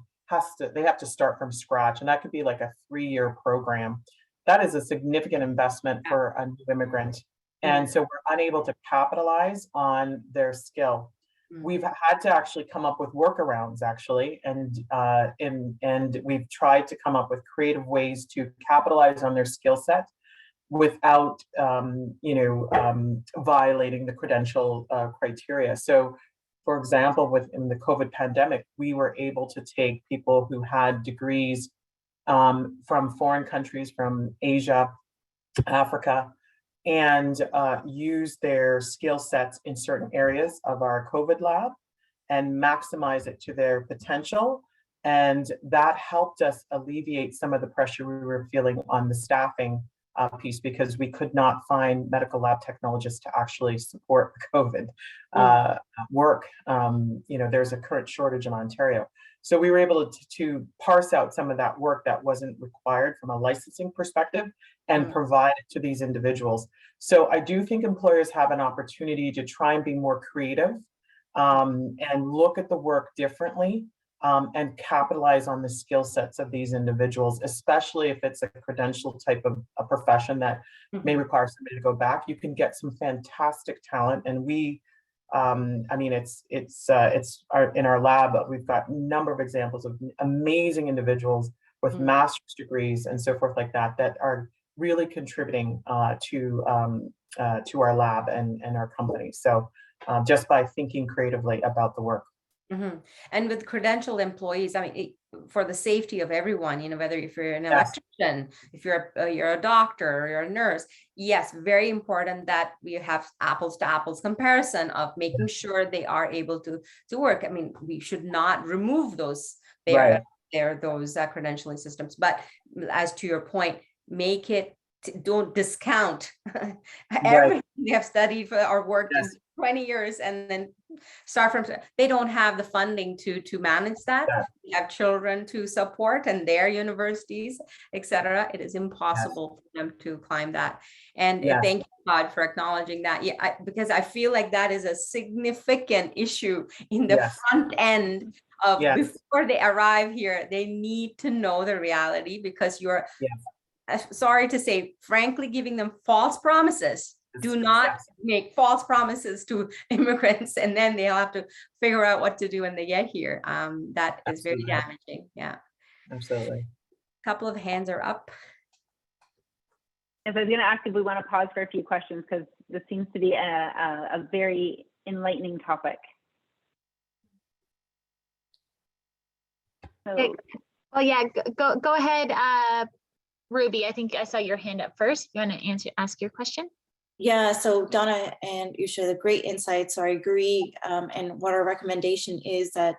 they have to start from scratch, and that could be like a 3-year program. That is a significant investment for a new immigrant, and so we're unable to capitalize on their skill. We've had to actually come up with workarounds, actually, and we've tried to come up with creative ways to capitalize on their skill set without, violating the credential criteria. So, for example, in the COVID pandemic, we were able to take people who had degrees from foreign countries, from Asia, Africa, and use their skill sets in certain areas of our COVID lab and maximize it to their potential. And that helped us alleviate some of the pressure we were feeling on the staffing piece, because we could not find medical lab technologists to actually support the COVID work. There's a current shortage in Ontario. So we were able to parse out some of that work that wasn't required from a licensing perspective and provide it to these individuals. So I do think employers have an opportunity to try and be more creative and look at the work differently, and capitalize on the skill sets of these individuals, especially if it's a credential type of a profession that may require somebody to go back. You can get some fantastic talent, and we, in our lab, we've got a number of examples of amazing individuals with master's degrees and so forth like that, that are really contributing to our lab and our company. So just by thinking creatively about the work. And with credentialed employees, for the safety of everyone, whether if you're an electrician, if you're a doctor or you're a nurse, yes, very important that we have apples to apples comparison of making sure they are able to work. We should not remove those those credentialing systems, but as to your point, make it, don't discount everything they have studied for or worked in 20 years and then start from. They don't have the funding to manage that. They have children to support and their universities, etc. It is impossible for them to climb that. And thank you, God, for acknowledging that. Because I feel like that is a significant issue in the front end of before they arrive here. They need to know the reality, because you're sorry to say, frankly, giving them false promises. Do not make false promises to immigrants, and then they'll have to figure out what to do when they get here. That is very damaging. Yeah, absolutely. A couple of hands are up. And so I was going to ask if we want to pause for a few questions, because this seems to be a very enlightening topic. So, well, go ahead, Ruby. I think I saw your hand up first. You want to ask your question? Yeah, so Donna and Usha, the great insights. So I agree. And what our recommendation is that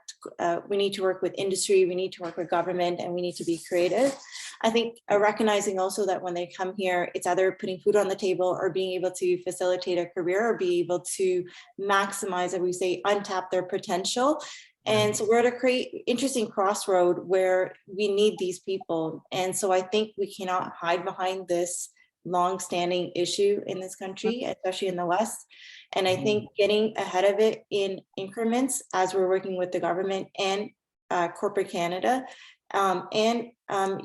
we need to work with industry, we need to work with government, and we need to be creative. I think recognizing also that when they come here, it's either putting food on the table or being able to facilitate a career or be able to maximize, as we say, untap their potential. And so we're at a interesting crossroad where we need these people. And so I think we cannot hide behind this long-standing issue in this country, especially in the West. And I think getting ahead of it in increments as we're working with the government and corporate Canada, and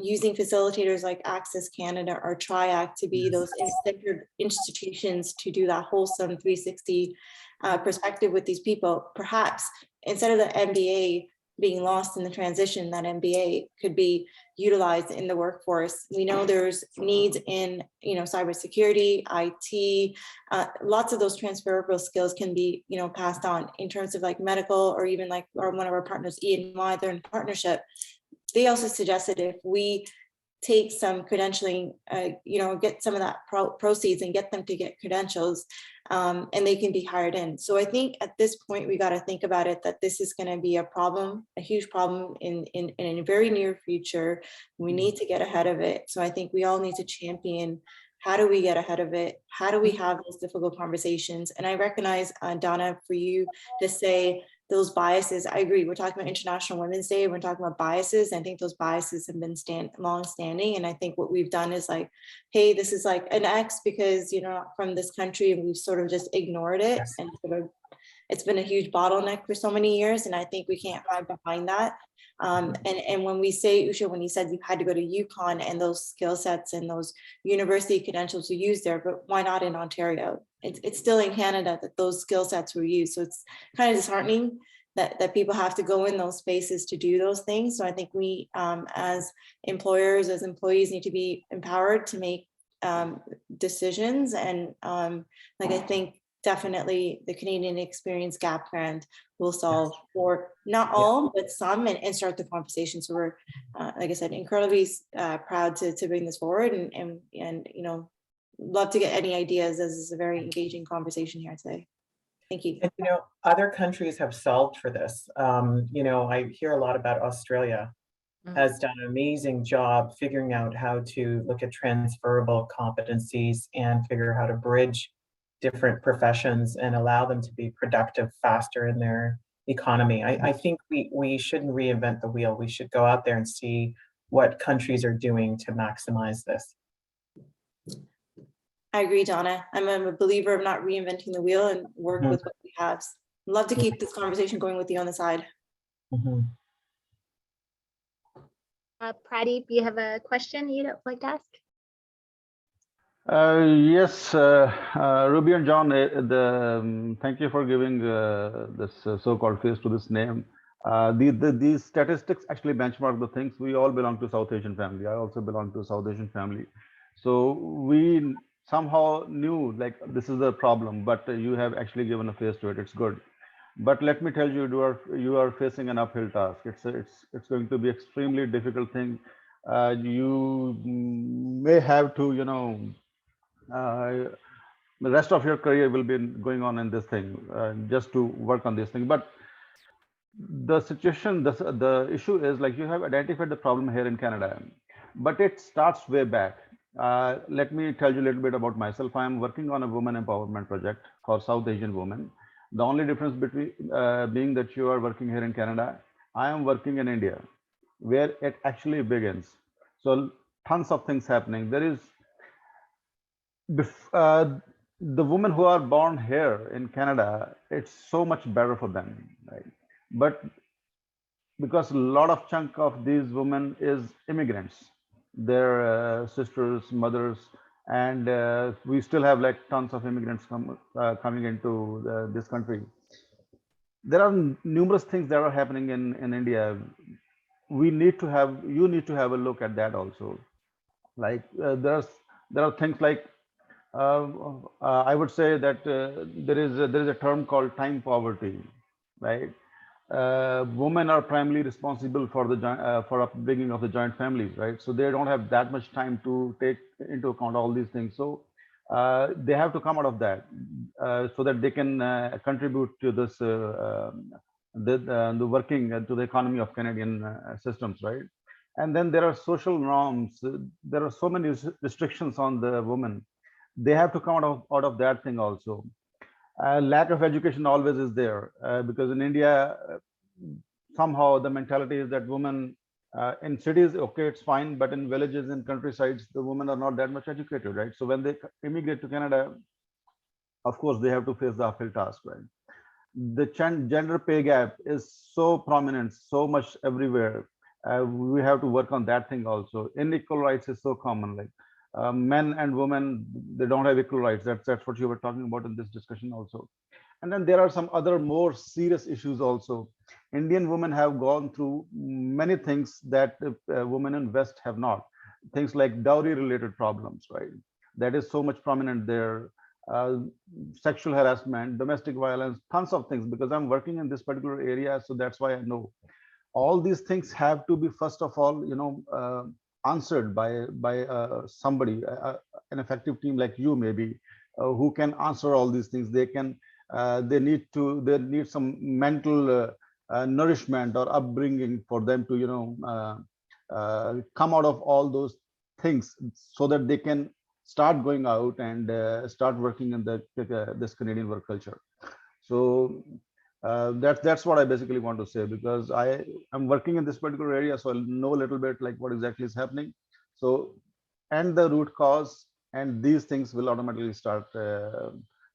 using facilitators like Access Canada or TRIAC to be those institutions to do that wholesome 360 perspective with these people. Perhaps instead of the MBA being lost in the transition, that MBA could be utilized in the workforce. We know there's needs in, cybersecurity, IT, lots of those transferable skills can be, passed on in terms of like medical, or even like one of our partners, E&Y, they're in partnership. They also suggested if we take some credentialing, get some of that proceeds and get them to get credentials, and they can be hired in. So I think at this point, we got to think about it, that this is going to be a problem, a huge problem in a very near future. We need to get ahead of it. So I think we all need to champion, how do we get ahead of it? How do we have those difficult conversations? And I recognize, Donna, for you to say those biases, I agree. We're talking about International Women's Day. We're talking about biases. I think those biases have been long-standing. And I think what we've done is like, hey, this is like an X because you're not from this country, and we've sort of just ignored it. Yes. And sort of, it's been a huge bottleneck for so many years. And I think we can't hide behind that. And when we say, Usha, when you said you had to go to UConn and those skill sets and those university credentials were used there, but why not in Ontario? It's still in Canada that those skill sets were used. So it's kind of disheartening that people have to go in those spaces to do those things. So I think we, as employers, as employees, need to be empowered to make decisions. And I think definitely the Canadian Experience Gap Grant will solve for not all, but some, and start the conversation. So we're, like I said, incredibly proud to bring this forward, and love to get any ideas, as is a very engaging conversation here today. Thank you. And, other countries have solved for this. I hear a lot about Australia has done an amazing job figuring out how to look at transferable competencies and figure out how to bridge different professions and allow them to be productive faster in their economy. I think we shouldn't reinvent the wheel. We should go out there and see what countries are doing to maximize this. I agree, Donna. I'm a believer of not reinventing the wheel and work with what we have. Love to keep this conversation going with you on the side. Pradeep, you have a question you'd like to ask? Yes, Ruby and John, thank you for giving this so-called face to this name. These statistics actually benchmark the things. We all belong to South Asian family. I also belong to South Asian family. So we somehow knew like this is a problem, but you have actually given a face to it. It's good. But let me tell you, you are facing an uphill task. It's going to be extremely difficult thing. You may have to, the rest of your career will be going on in this thing, just to work on this thing. But the situation, the issue is like you have identified the problem here in Canada, but it starts way back. Let me tell you a little bit about myself. I am working on a women empowerment project for South Asian women. The only difference between being that you are working here in Canada, I am working in India, where it actually begins. So tons of things happening. There is the women who are born here in Canada, it's so much better for them, right? But because a lot of chunk of these women is immigrants, their sisters, mothers, and we still have like tons of immigrants coming into this country. There are numerous things that are happening in India. You need to have a look at that also. Like there are things like I would say that there is a term called time poverty, right? Women are primarily responsible for the for upbringing of the joint families, right? So they don't have that much time to take into account all these things. So they have to come out of that so that they can contribute to this the working to the economy of Canadian systems, right? And then there are social norms. There are so many restrictions on the women. They have to come out of that thing also. Lack of education always is there because in India, somehow the mentality is that women in cities, okay, it's fine, but in villages and countrysides, the women are not that much educated, right? So when they immigrate to Canada, of course, they have to face the uphill task, right? The gender pay gap is so prominent, so much everywhere. We have to work on that thing also. Unequal rights is so common, like men and women, they don't have equal rights. That's what you were talking about in this discussion also. And then there are some other more serious issues also. Indian women have gone through many things that women in West have not. Things like dowry related problems, right? That is so much prominent there. Sexual harassment, domestic violence, tons of things, because I'm working in this particular area. So that's why I know all these things have to be, first of all, answered by somebody, an effective team like you, maybe, who can answer all these things. They need some mental nourishment or upbringing for them to, come out of all those things so that they can start going out and start working in this Canadian work culture. So that's what I basically want to say, because I'm working in this particular area, so I'll know a little bit like what exactly is happening. So, and the root cause, and these things will automatically start.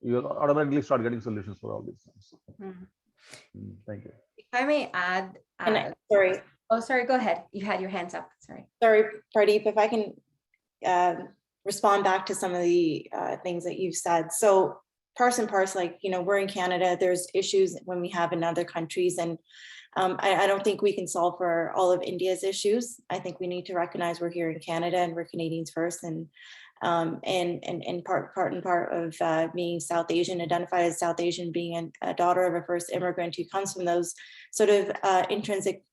You'll automatically start getting solutions for all these things. Mm-hmm. Thank you. If I may add. Sorry. Oh, sorry. Go ahead. You had your hands up. Sorry. Sorry, Pradeep. If I can respond back to some of the things that you've said. So parse and parse, like, we're in Canada, there's issues when we have in other countries. And I don't think we can solve for all of India's issues. I think we need to recognize we're here in Canada and we're Canadians first. And part of being South Asian, identified as South Asian, being a daughter of a first immigrant who comes from those sort of intrinsic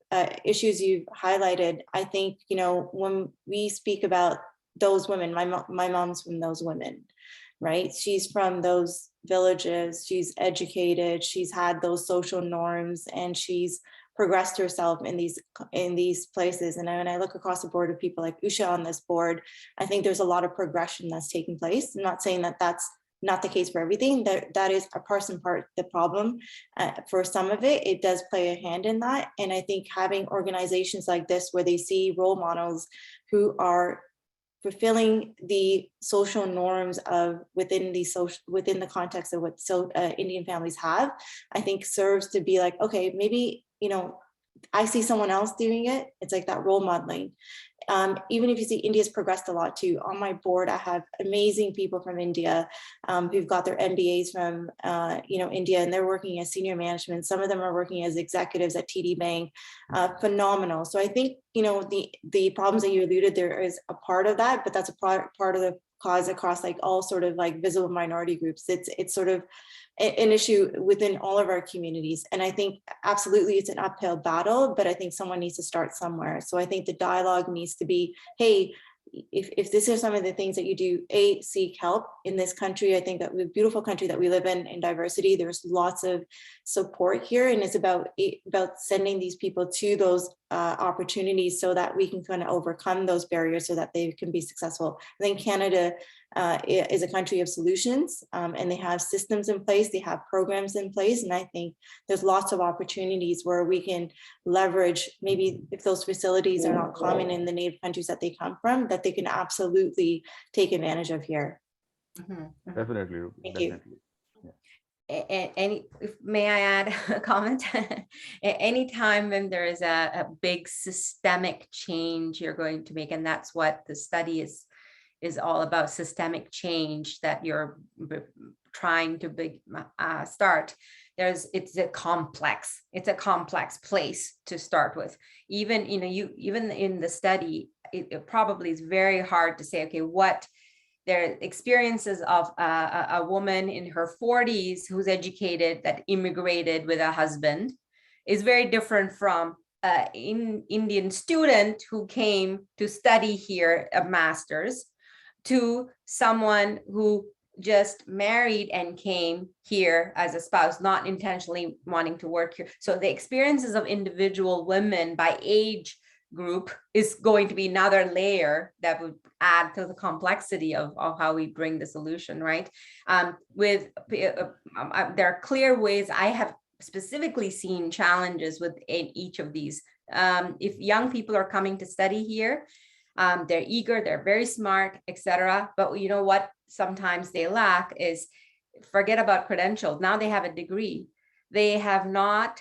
issues you've highlighted. I think, when we speak about those women, my mom's from those women, right? She's from those villages, she's educated, she's had those social norms, and she's progressed herself in these places. And when I look across the board of people like Usha on this board, I think there's a lot of progression that's taking place. I'm not saying that that's not the case for everything. That is a parse and part the problem. For some of it, it does play a hand in that. And I think having organizations like this, where they see role models who are fulfilling the social norms of within the context of what Indian families have, I think serves to be like, okay, maybe, I see someone else doing it. It's like that role modeling. Even if you see India's progressed a lot too. On my board, I have amazing people from India who've got their MBAs from India, and they're working as senior management. Some of them are working as executives at TD Bank. Phenomenal. So I think the problems that you alluded, there is a part of that, but that's a part of the cause across like all sort of like visible minority groups. It's sort of an issue within all of our communities. And I think absolutely it's an uphill battle, but I think someone needs to start somewhere. So I think the dialogue needs to be, hey, if this is some of the things that you do, seek help in this country. I think that we're a beautiful country that we live in diversity. There's lots of support here, and it's about sending these people to those opportunities so that we can kind of overcome those barriers so that they can be successful. I think Canada is a country of solutions, and they have systems in place, they have programs in place, and I think there's lots of opportunities where we can leverage, maybe if those facilities are not common in the native countries that they come from, that they can absolutely take advantage of here. Mm-hmm. Definitely. Thank you. And may I add a comment? Anytime when there is a big systemic change you're going to make, and that's what the study is all about, systemic change that you're trying to start. It's a complex place to start with. Even even in the study, it probably is very hard to say, okay, what their experiences of a woman in her 40s who's educated, that immigrated with a husband, is very different from an Indian student who came to study here, a master's, to someone who just married and came here as a spouse, not intentionally wanting to work here. So the experiences of individual women by age group is going to be another layer that would add to the complexity of how we bring the solution, right? There are clear ways. I have specifically seen challenges within each of these. If young people are coming to study here, they're eager, they're very smart, etc. But you know what sometimes they lack is, forget about credentials. Now they have a degree. They have not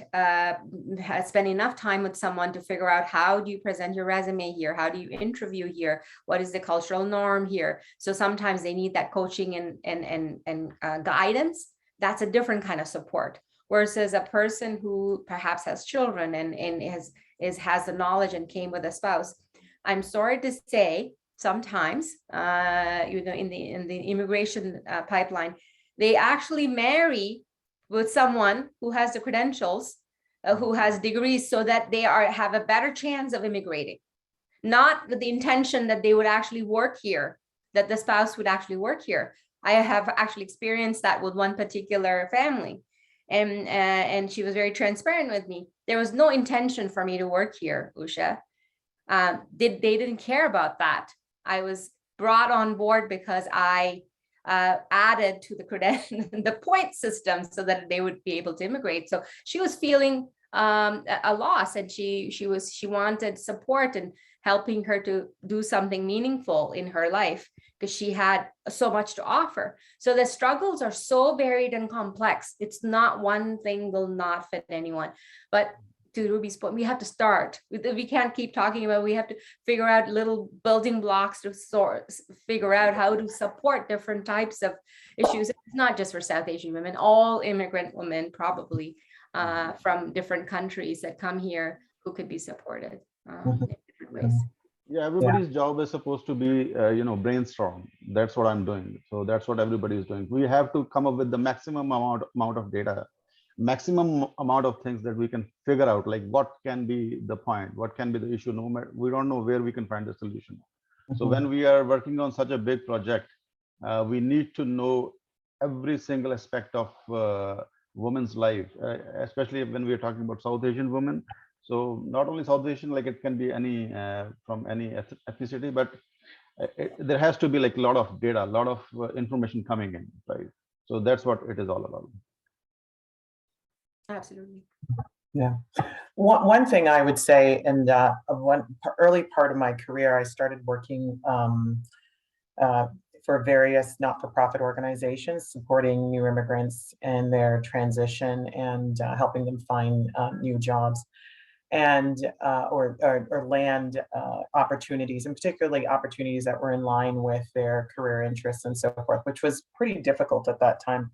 spent enough time with someone to figure out, how do you present your resume here? How do you interview here? What is the cultural norm here? So sometimes they need that coaching and guidance. That's a different kind of support. Versus a person who perhaps has children and has the knowledge and came with a spouse. I'm sorry to say, sometimes, in the immigration pipeline, they actually marry with someone who has the credentials, who has degrees, so that they have a better chance of immigrating, not with the intention that they would actually work here, that the spouse would actually work here. I have actually experienced that with one particular family, and she was very transparent with me. There was no intention for me to work here, Usha. They didn't care about that. I was brought on board because I added to the point system so that they would be able to immigrate. So she was feeling a loss, and she wanted support and helping her to do something meaningful in her life, because she had so much to offer. So the struggles are so varied and complex. It's not one thing will not fit anyone. But to Ruby's point, we have to start. We can't keep talking about, we have to figure out little building blocks to figure out how to support different types of issues. It's not just for South Asian women, all immigrant women probably from different countries that come here who could be supported in different ways. Yeah, everybody's job is supposed to be, brainstorm. That's what I'm doing. So that's what everybody is doing. We have to come up with the maximum amount of data, maximum amount of things that we can figure out, like what can be the point, what can be the issue. No matter, we don't know where we can find the solution. So when we are working on such a big project, we need to know every single aspect of women's life, especially when we are talking about South Asian women. So not only South Asian, like it can be any from any ethnicity, but there has to be like a lot of data, a lot of information coming in, right? So that's what it is all about. Absolutely. Yeah. One thing I would say, and one early part of my career, I started working for various not-for-profit organizations supporting new immigrants in their transition and helping them find new jobs and or land opportunities, and particularly opportunities that were in line with their career interests and so forth, which was pretty difficult at that time.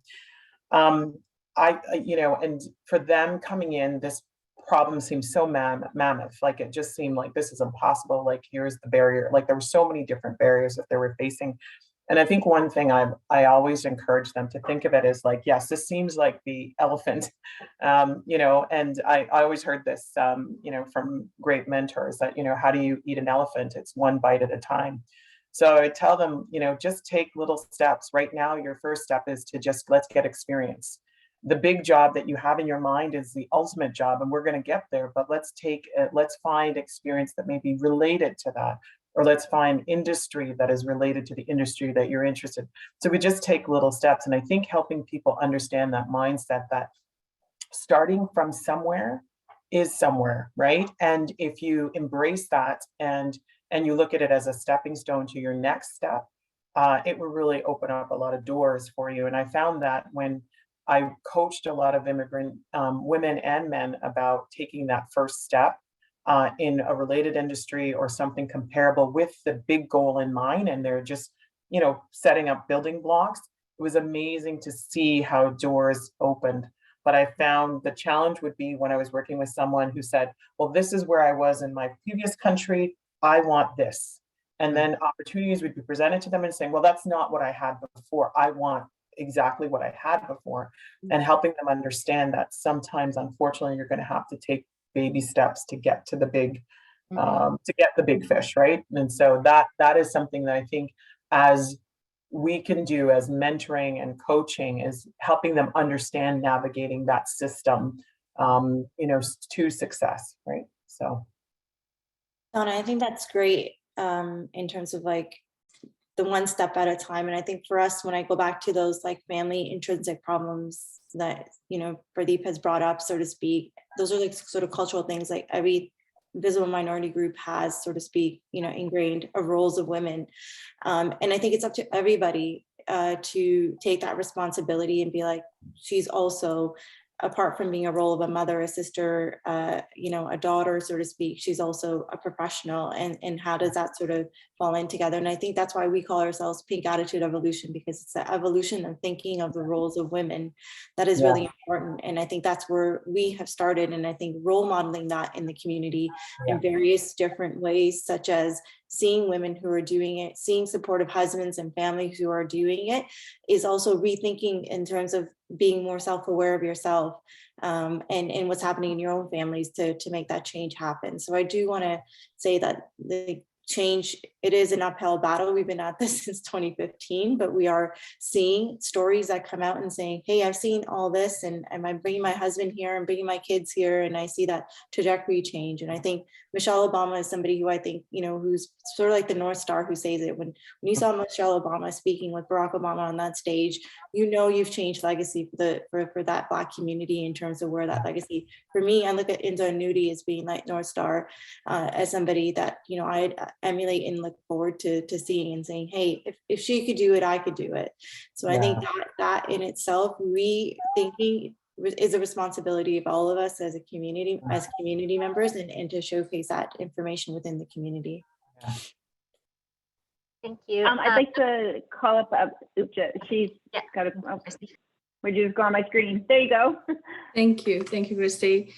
And for them coming in, this problem seemed so mammoth, like it just seemed like this is impossible. Like here's the barrier, like there were so many different barriers that they were facing. And I think one thing I always encourage them to think of it as like, yes, this seems like the elephant, and I always heard this, from great mentors that, how do you eat an elephant? It's one bite at a time. So I tell them, just take little steps. Right now, your first step is to just let's get experience. The big job that you have in your mind is the ultimate job, and we're going to get there, but let's find experience that may be related to that, or let's find industry that is related to the industry that you're interested in. So we just take little steps. And I think helping people understand that mindset, that starting from somewhere is somewhere, right? And if you embrace that and you look at it as a stepping stone to your next step, it will really open up a lot of doors for you. And I found that when I coached a lot of immigrant women and men about taking that first step in a related industry or something comparable with the big goal in mind, and they're just, setting up building blocks, it was amazing to see how doors opened. But I found the challenge would be when I was working with someone who said, well, this is where I was in my previous country, I want this. And then opportunities would be presented to them and saying, well, that's not what I had before. I want exactly what I had before. And helping them understand that sometimes, unfortunately, you're going to have to take baby steps to get to the big, to get the big fish, right? And so that is something that I think as we can do as mentoring and coaching is helping them understand navigating that system, to success, right? So. Donna, I think that's great in terms of like the one step at a time. And I think for us, when I go back to those like family intrinsic problems that, Pradeep has brought up, so to speak, those are like sort of cultural things like every visible minority group has, so to speak, ingrained roles of women. And I think it's up to everybody to take that responsibility and be like, she's also, apart from being a role of a mother, a sister, a daughter, so to speak, she's also a professional. And how does that sort of fall in together? And I think that's why we call ourselves Pink Attitude Evolution, because it's the evolution of thinking of the roles of women that is really important. And I think that's where we have started. And I think role modeling that in the community in various different ways, such as seeing women who are doing it, seeing supportive husbands and families who are doing it, is also rethinking in terms of being more self-aware of yourself and what's happening in your own families to make that change happen. So I do want to say that the change, it is an uphill battle. We've been at this since 2015, but we are seeing stories that come out and saying, hey, I've seen all this, and I'm bringing my husband here, I'm bringing my kids here, and I see that trajectory change. And I think Michelle Obama is somebody who I think, who's sort of like the North Star who says it. When you saw Michelle Obama speaking with Barack Obama on that stage, you've changed legacy for that Black community in terms of where that legacy. For me, I look at Ingenuity as being like North Star, as somebody that, I emulate and look forward to seeing and saying, hey, if she could do it, I could do it. So I think that in itself, rethinking is a responsibility of all of us as a community, as community members, and to showcase that information within the community. Thank you. I'd like to call up Usha. She's got where'd you just go on my screen? There you go. Thank you, Christy.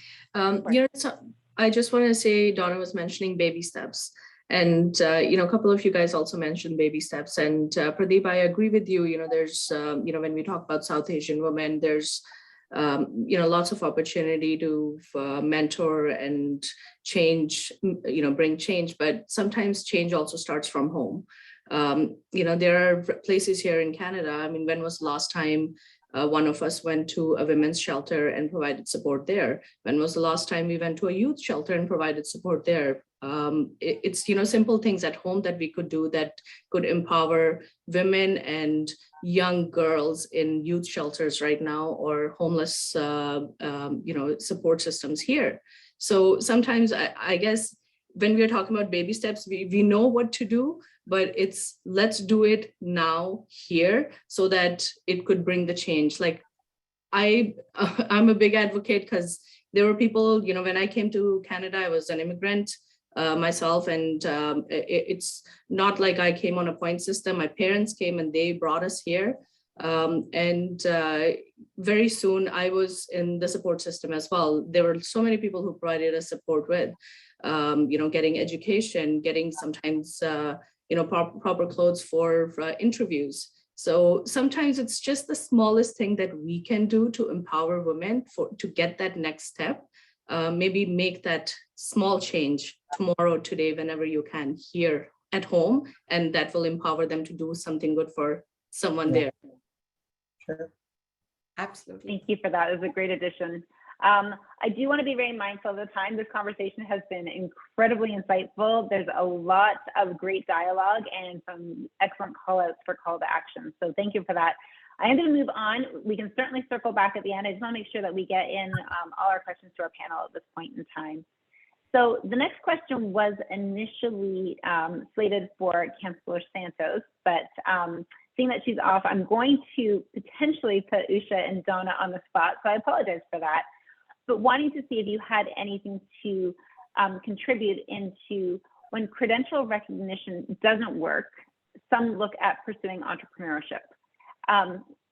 I just want to say, Donna was mentioning baby steps. And, a couple of you guys also mentioned baby steps. And Pradeep, I agree with you. There's, when we talk about South Asian women, there's, lots of opportunity to mentor and change, bring change. But sometimes change also starts from home. There are places here in Canada. I mean, when was the last time one of us went to a women's shelter and provided support there? When was the last time we went to a youth shelter and provided support there? It's, simple things at home that we could do that could empower women and young girls in youth shelters right now, or homeless, support systems here. So sometimes I guess when we're talking about baby steps, we know what to do, but it's let's do it now here so that it could bring the change. Like I'm a big advocate because there were people, when I came to Canada, I was an immigrant myself, and it's not like I came on a point system. My parents came and they brought us here. And very soon I was in the support system as well. There were so many people who provided us support with, getting education, getting sometimes, proper clothes for interviews. So sometimes it's just the smallest thing that we can do to empower women to get that next step. Maybe make that small change tomorrow, today, whenever you can here at home, and that will empower them to do something good for someone there. Sure. Absolutely. Thank you for that. It was a great addition. I do want to be very mindful of the time. This conversation has been incredibly insightful. There's a lot of great dialogue and some excellent call outs for call to action. So thank you for that. I am going to move on. We can certainly circle back at the end. I just want to make sure that we get in all our questions to our panel at this point in time. So the next question was initially slated for Councillor Santos, but seeing that she's off, I'm going to potentially put Usha and Donna on the spot, so I apologize for that. But wanting to see if you had anything to contribute into when credential recognition doesn't work, some look at pursuing entrepreneurship.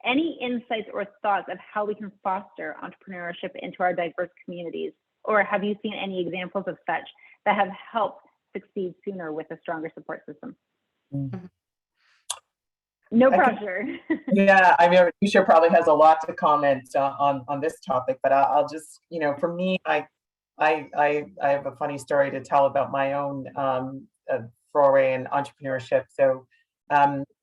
Any insights or thoughts of how we can foster entrepreneurship into our diverse communities? Or have you seen any examples of such that have helped succeed sooner with a stronger support system? No pressure. Yeah, I mean, Usha probably has a lot to comment on this topic, but I'll just, for me, I have a funny story to tell about my own foray in entrepreneurship. So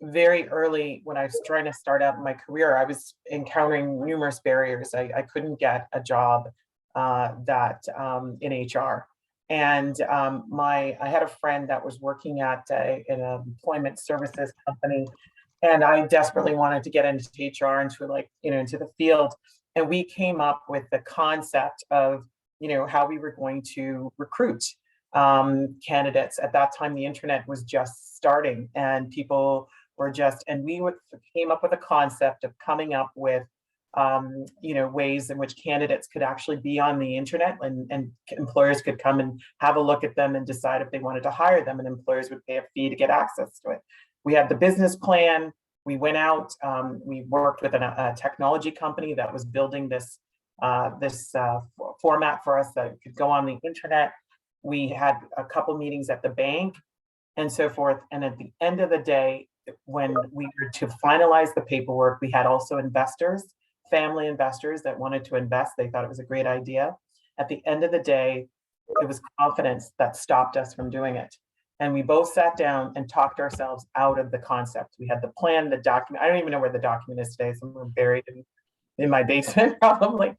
very early when I was trying to start out my career, I was encountering numerous barriers. I couldn't get a job in HR. And I had a friend that was working at an employment services company, and I desperately wanted to get into HR, into the field. And we came up with the concept of, how we were going to recruit candidates. At that time, the internet was just starting, and people were came up with a concept of coming up with ways in which candidates could actually be on the internet, and employers could come and have a look at them and decide if they wanted to hire them, and employers would pay a fee to get access to it. We had the business plan. We went out, we worked with a technology company that was building this format for us that could go on the internet. We had a couple meetings at the bank and so forth. And at the end of the day, when we were to finalize the paperwork, we had also investors, family investors that wanted to invest. They thought it was a great idea. At the end of the day, it was confidence that stopped us from doing it. And we both sat down and talked ourselves out of the concept. We had the plan, the document. I don't even know where the document is today. Somewhere buried in my basement, probably.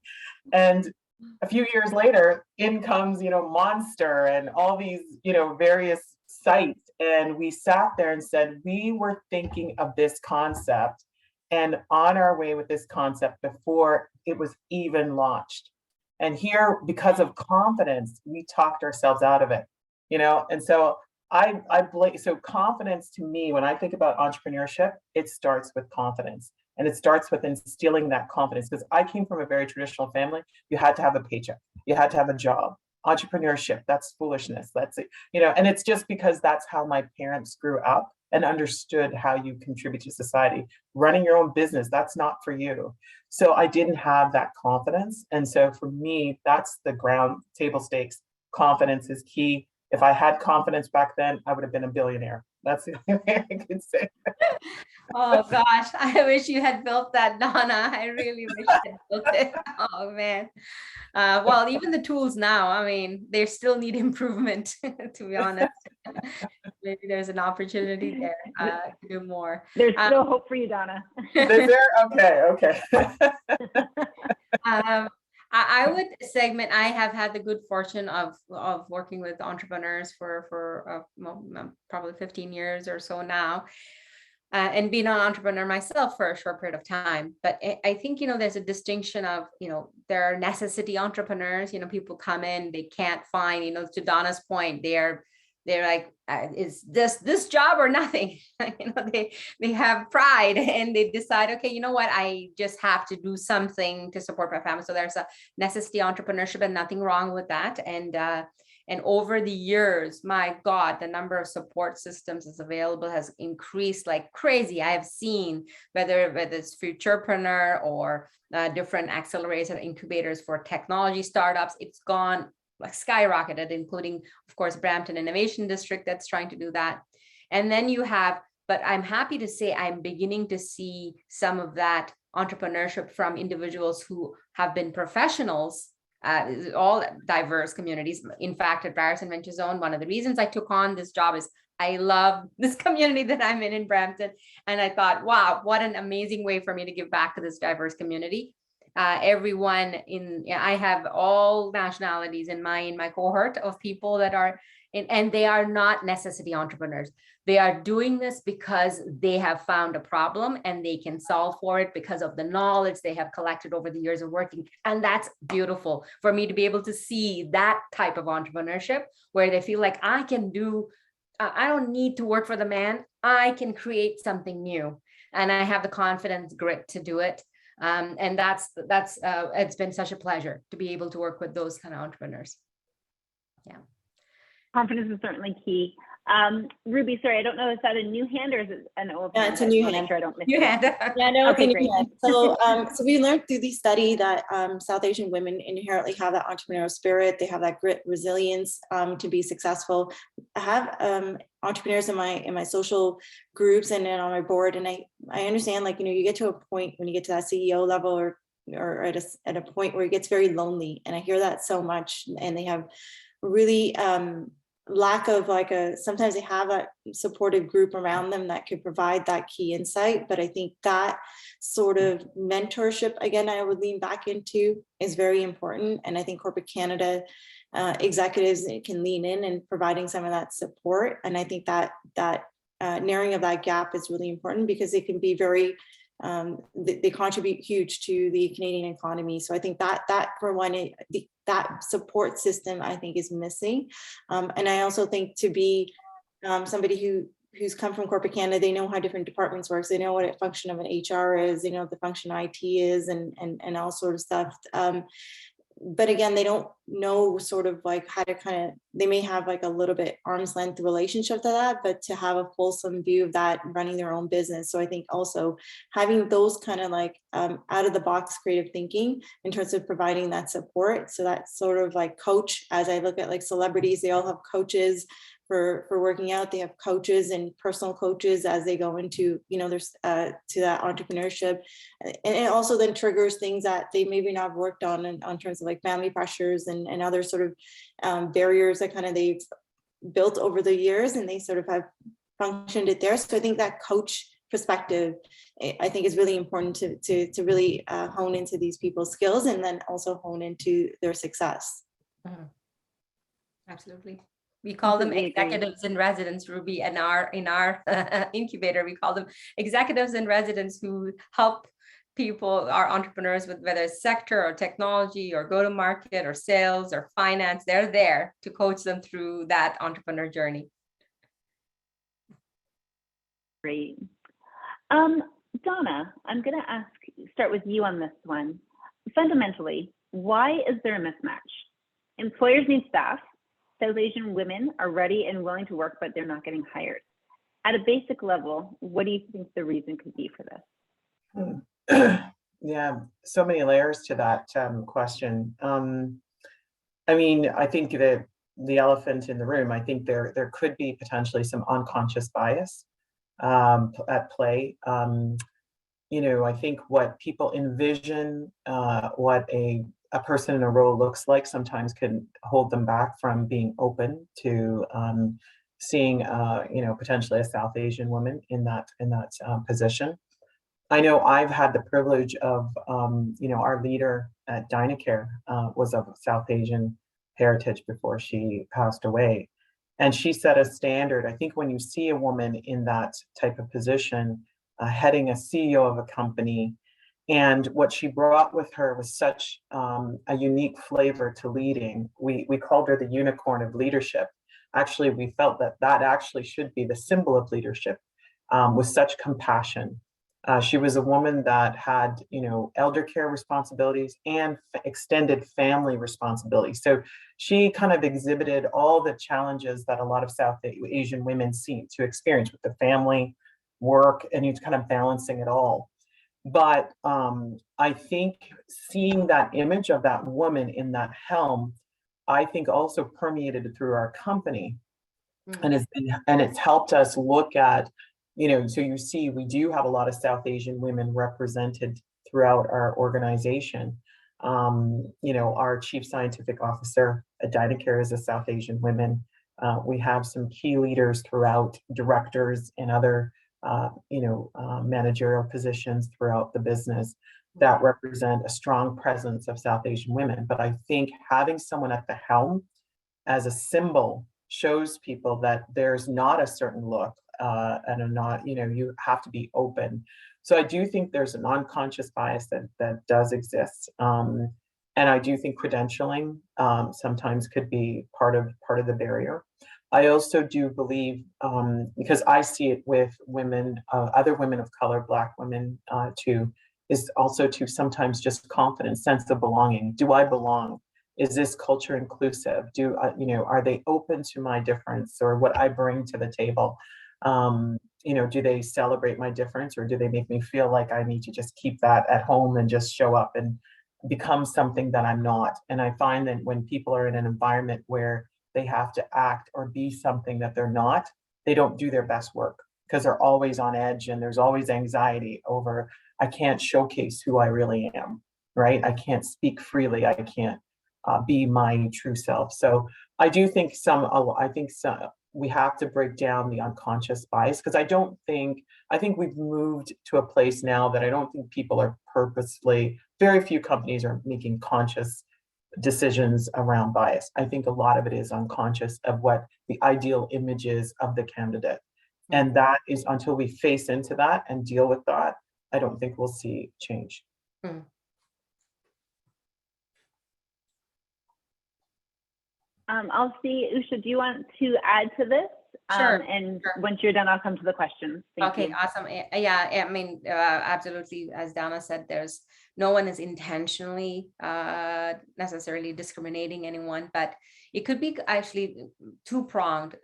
And a few years later, in comes, Monster and all these, various sites. And we sat there and said, we were thinking of this concept and on our way with this concept before it was even launched. And here, because of confidence, we talked ourselves out of it, and so so confidence, to me, when I think about entrepreneurship, it starts with confidence, and it starts with instilling that confidence, because I came from a very traditional family. You had to have a paycheck, you had to have a job. Entrepreneurship, that's foolishness. That's it, and it's just because that's how my parents grew up and understood how you contribute to society. Running your own business, that's not for you. So I didn't have that confidence. And so for me, that's the ground table stakes. Confidence is key. If I had confidence back then, I would have been a billionaire. That's the only way I can say. Oh gosh, I wish you had built that, Donna. I really wish you had built it. Oh man. Well, even the tools now, I mean, they still need improvement, to be honest. Maybe there's an opportunity there to do more. There's still hope for you, Donna. Is there? Okay. I would segment. I have had the good fortune of working with entrepreneurs for probably 15 years or so now, and being an entrepreneur myself for a short period of time. But I think, there's a distinction of, there are necessity entrepreneurs. People come in, they can't find, to Donna's point, they're like, is this job or nothing? They have pride, and they decide, okay, you know what, I just have to do something to support my family. So there's a necessity entrepreneurship, and nothing wrong with that. And over the years, my God, the number of support systems that's available has increased like crazy. I have seen whether it's Futurepreneur or different accelerators and incubators for technology startups, it's gone like skyrocketed, including, of course, Brampton Innovation District that's trying to do that. And then you have, but I'm happy to say I'm beginning to see some of that entrepreneurship from individuals who have been professionals, all diverse communities. In fact, at Ryerson Venture Zone, one of the reasons I took on this job is I love this community that I'm in Brampton. And I thought, wow, what an amazing way for me to give back to this diverse community. Everyone I have all nationalities in my cohort of people that are in, and they are not necessity entrepreneurs. They are doing this because they have found a problem and they can solve for it because of the knowledge they have collected over the years of working. And that's beautiful for me to be able to see that type of entrepreneurship where they feel like I don't need to work for the man. I can create something new, and I have the confidence, grit to do it. And that's it's been such a pleasure to be able to work with those kind of entrepreneurs. Yeah. Confidence is certainly key. Ruby, sorry, I don't know, is that a new hand or is it an old hand? Yeah, it's a new hand. Sure I don't miss New hand. Yeah, no, okay, it's a great. new hand. So we learned through the study that South Asian women inherently have that entrepreneurial spirit. They have that grit, resilience to be successful. I have entrepreneurs in my social groups and then on my board, and I understand, like, you get to a point when you get to that CEO level or at a point where it gets very lonely, and I hear that so much, and they have really lack of like sometimes they have a supportive group around them that could provide that key insight. But I think that sort of mentorship, again, I would lean back into, is very important. And I think corporate Canada executives can lean in and providing some of that support. And I think that narrowing of that gap is really important, because they can be very, they contribute huge to the Canadian economy. So I think that for one, that support system, I think, is missing. And I also think to be somebody who's come from corporate Canada, they know how different departments work. They know what a function of an HR is, they know what the function of IT is, and all sort of stuff. But again, they don't know sort of like how to kind of, they may have like a little bit arm's length relationship to that, but to have a fulsome view of that running their own business. So I think also having those kind of like out of the box creative thinking in terms of providing that support. So that sort of like coach, as I look at like celebrities, they all have coaches for working out. They have coaches and personal coaches as they go into, there's to that entrepreneurship. And it also then triggers things that they maybe not worked on in terms of like family pressures and other sort of barriers that kind of they've built over the years, and they sort of have functioned it there. So I think that coach perspective, I think, is really important to really hone into these people's skills, and then also hone into their success. Absolutely. We call them executives in residence, Ruby, and in our incubator, we call them executives in residence who help people, our entrepreneurs, with whether it's sector or technology or go-to-market or sales or finance. They're there to coach them through that entrepreneur journey. Great. Donna, I'm going to start with you on this one. Fundamentally, why is there a mismatch? Employers need staff. South Asian women are ready and willing to work, but they're not getting hired. At a basic level, what do you think the reason could be for this? Yeah, so many layers to that question. I mean, I think that the elephant in the room, I think there could be potentially some unconscious bias at play. I think what people envision, what a person in a role looks like, sometimes can hold them back from being open to seeing, potentially a South Asian woman in that position. I know I've had the privilege of, our leader at Dni was of South Asian heritage before she passed away. And she set a standard. I think when you see a woman in that type of position, heading a CEO of a company, and what she brought with her was such a unique flavor to leading. We called her the unicorn of leadership. Actually, we felt that actually should be the symbol of leadership, with such compassion. She was a woman that had, elder care responsibilities and extended family responsibilities. So she kind of exhibited all the challenges that a lot of South Asian women seem to experience with the family, work, and you're kind of balancing it all. But I think seeing that image of that woman in that helm, I think also permeated through our company. And it's helped us look at, so you see, we do have a lot of South Asian women represented throughout our organization. Our chief scientific officer at Dni is a South Asian woman. We have some key leaders throughout, directors and other managerial positions throughout the business that represent a strong presence of South Asian women. But I think having someone at the helm as a symbol shows people that there's not a certain look and you have to be open. So I do think there's an unconscious bias that does exist. And I do think credentialing sometimes could be part of the barrier. I also do believe, because I see it with women, other women of color, Black women too, is also to sometimes just confidence, sense of belonging. Do I belong? Is this culture inclusive? Are they open to my difference or what I bring to the table? Do they celebrate my difference, or do they make me feel like I need to just keep that at home and just show up and become something that I'm not? And I find that when people are in an environment where they have to act or be something that they're not, they don't do their best work because they're always on edge and there's always anxiety over, I can't showcase who I really am, right? I can't speak freely. I can't be my true self. So I do think we have to break down the unconscious bias, because I think we've moved to a place now that I don't think people are purposely, very few companies are making conscious decisions around bias. I think a lot of it is unconscious of what the ideal image is of the candidate. And that is, until we face into that and deal with that, I don't think we'll see change. I'll see, Usha, do you want to add to this? Sure. And once you're done, I'll come to the questions. Thank you. Awesome. Yeah, I mean, absolutely. As Donna said, no one is intentionally necessarily discriminating anyone, but it could be actually two-pronged.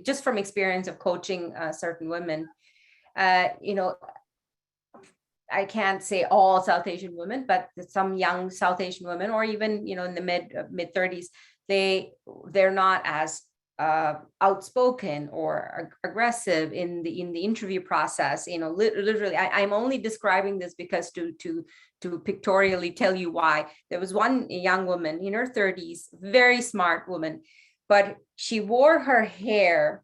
Just from experience of coaching certain women, you know, I can't say all South Asian women, but some young South Asian women, or even, you know, in the mid 30s, they're not as outspoken or aggressive in the interview process. You know, literally, I'm only describing this because to pictorially tell you why. There was one young woman in her 30s, very smart woman, but she wore her hair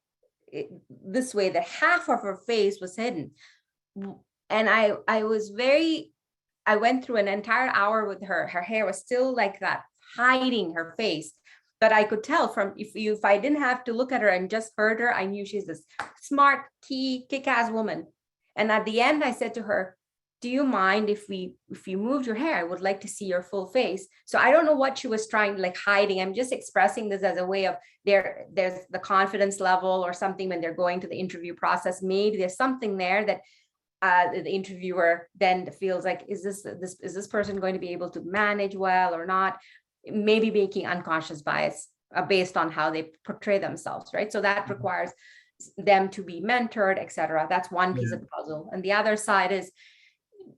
this way that half of her face was hidden. And I went through an entire hour with her. Her hair was still like that, hiding her face. But I could tell from if I didn't have to look at her and just heard her, I knew she's this smart, kick-ass woman. And at the end, I said to her, "Do you mind if you moved your hair? I would like to see your full face." So I don't know what she was trying, like hiding. I'm just expressing this as a way of there's the confidence level or something when they're going to the interview process. Maybe there's something there that the interviewer then feels like, is this person going to be able to manage well or not? Maybe making unconscious bias based on how they portray themselves, right? So that requires them to be mentored, etc. That's one piece of the puzzle. And the other side is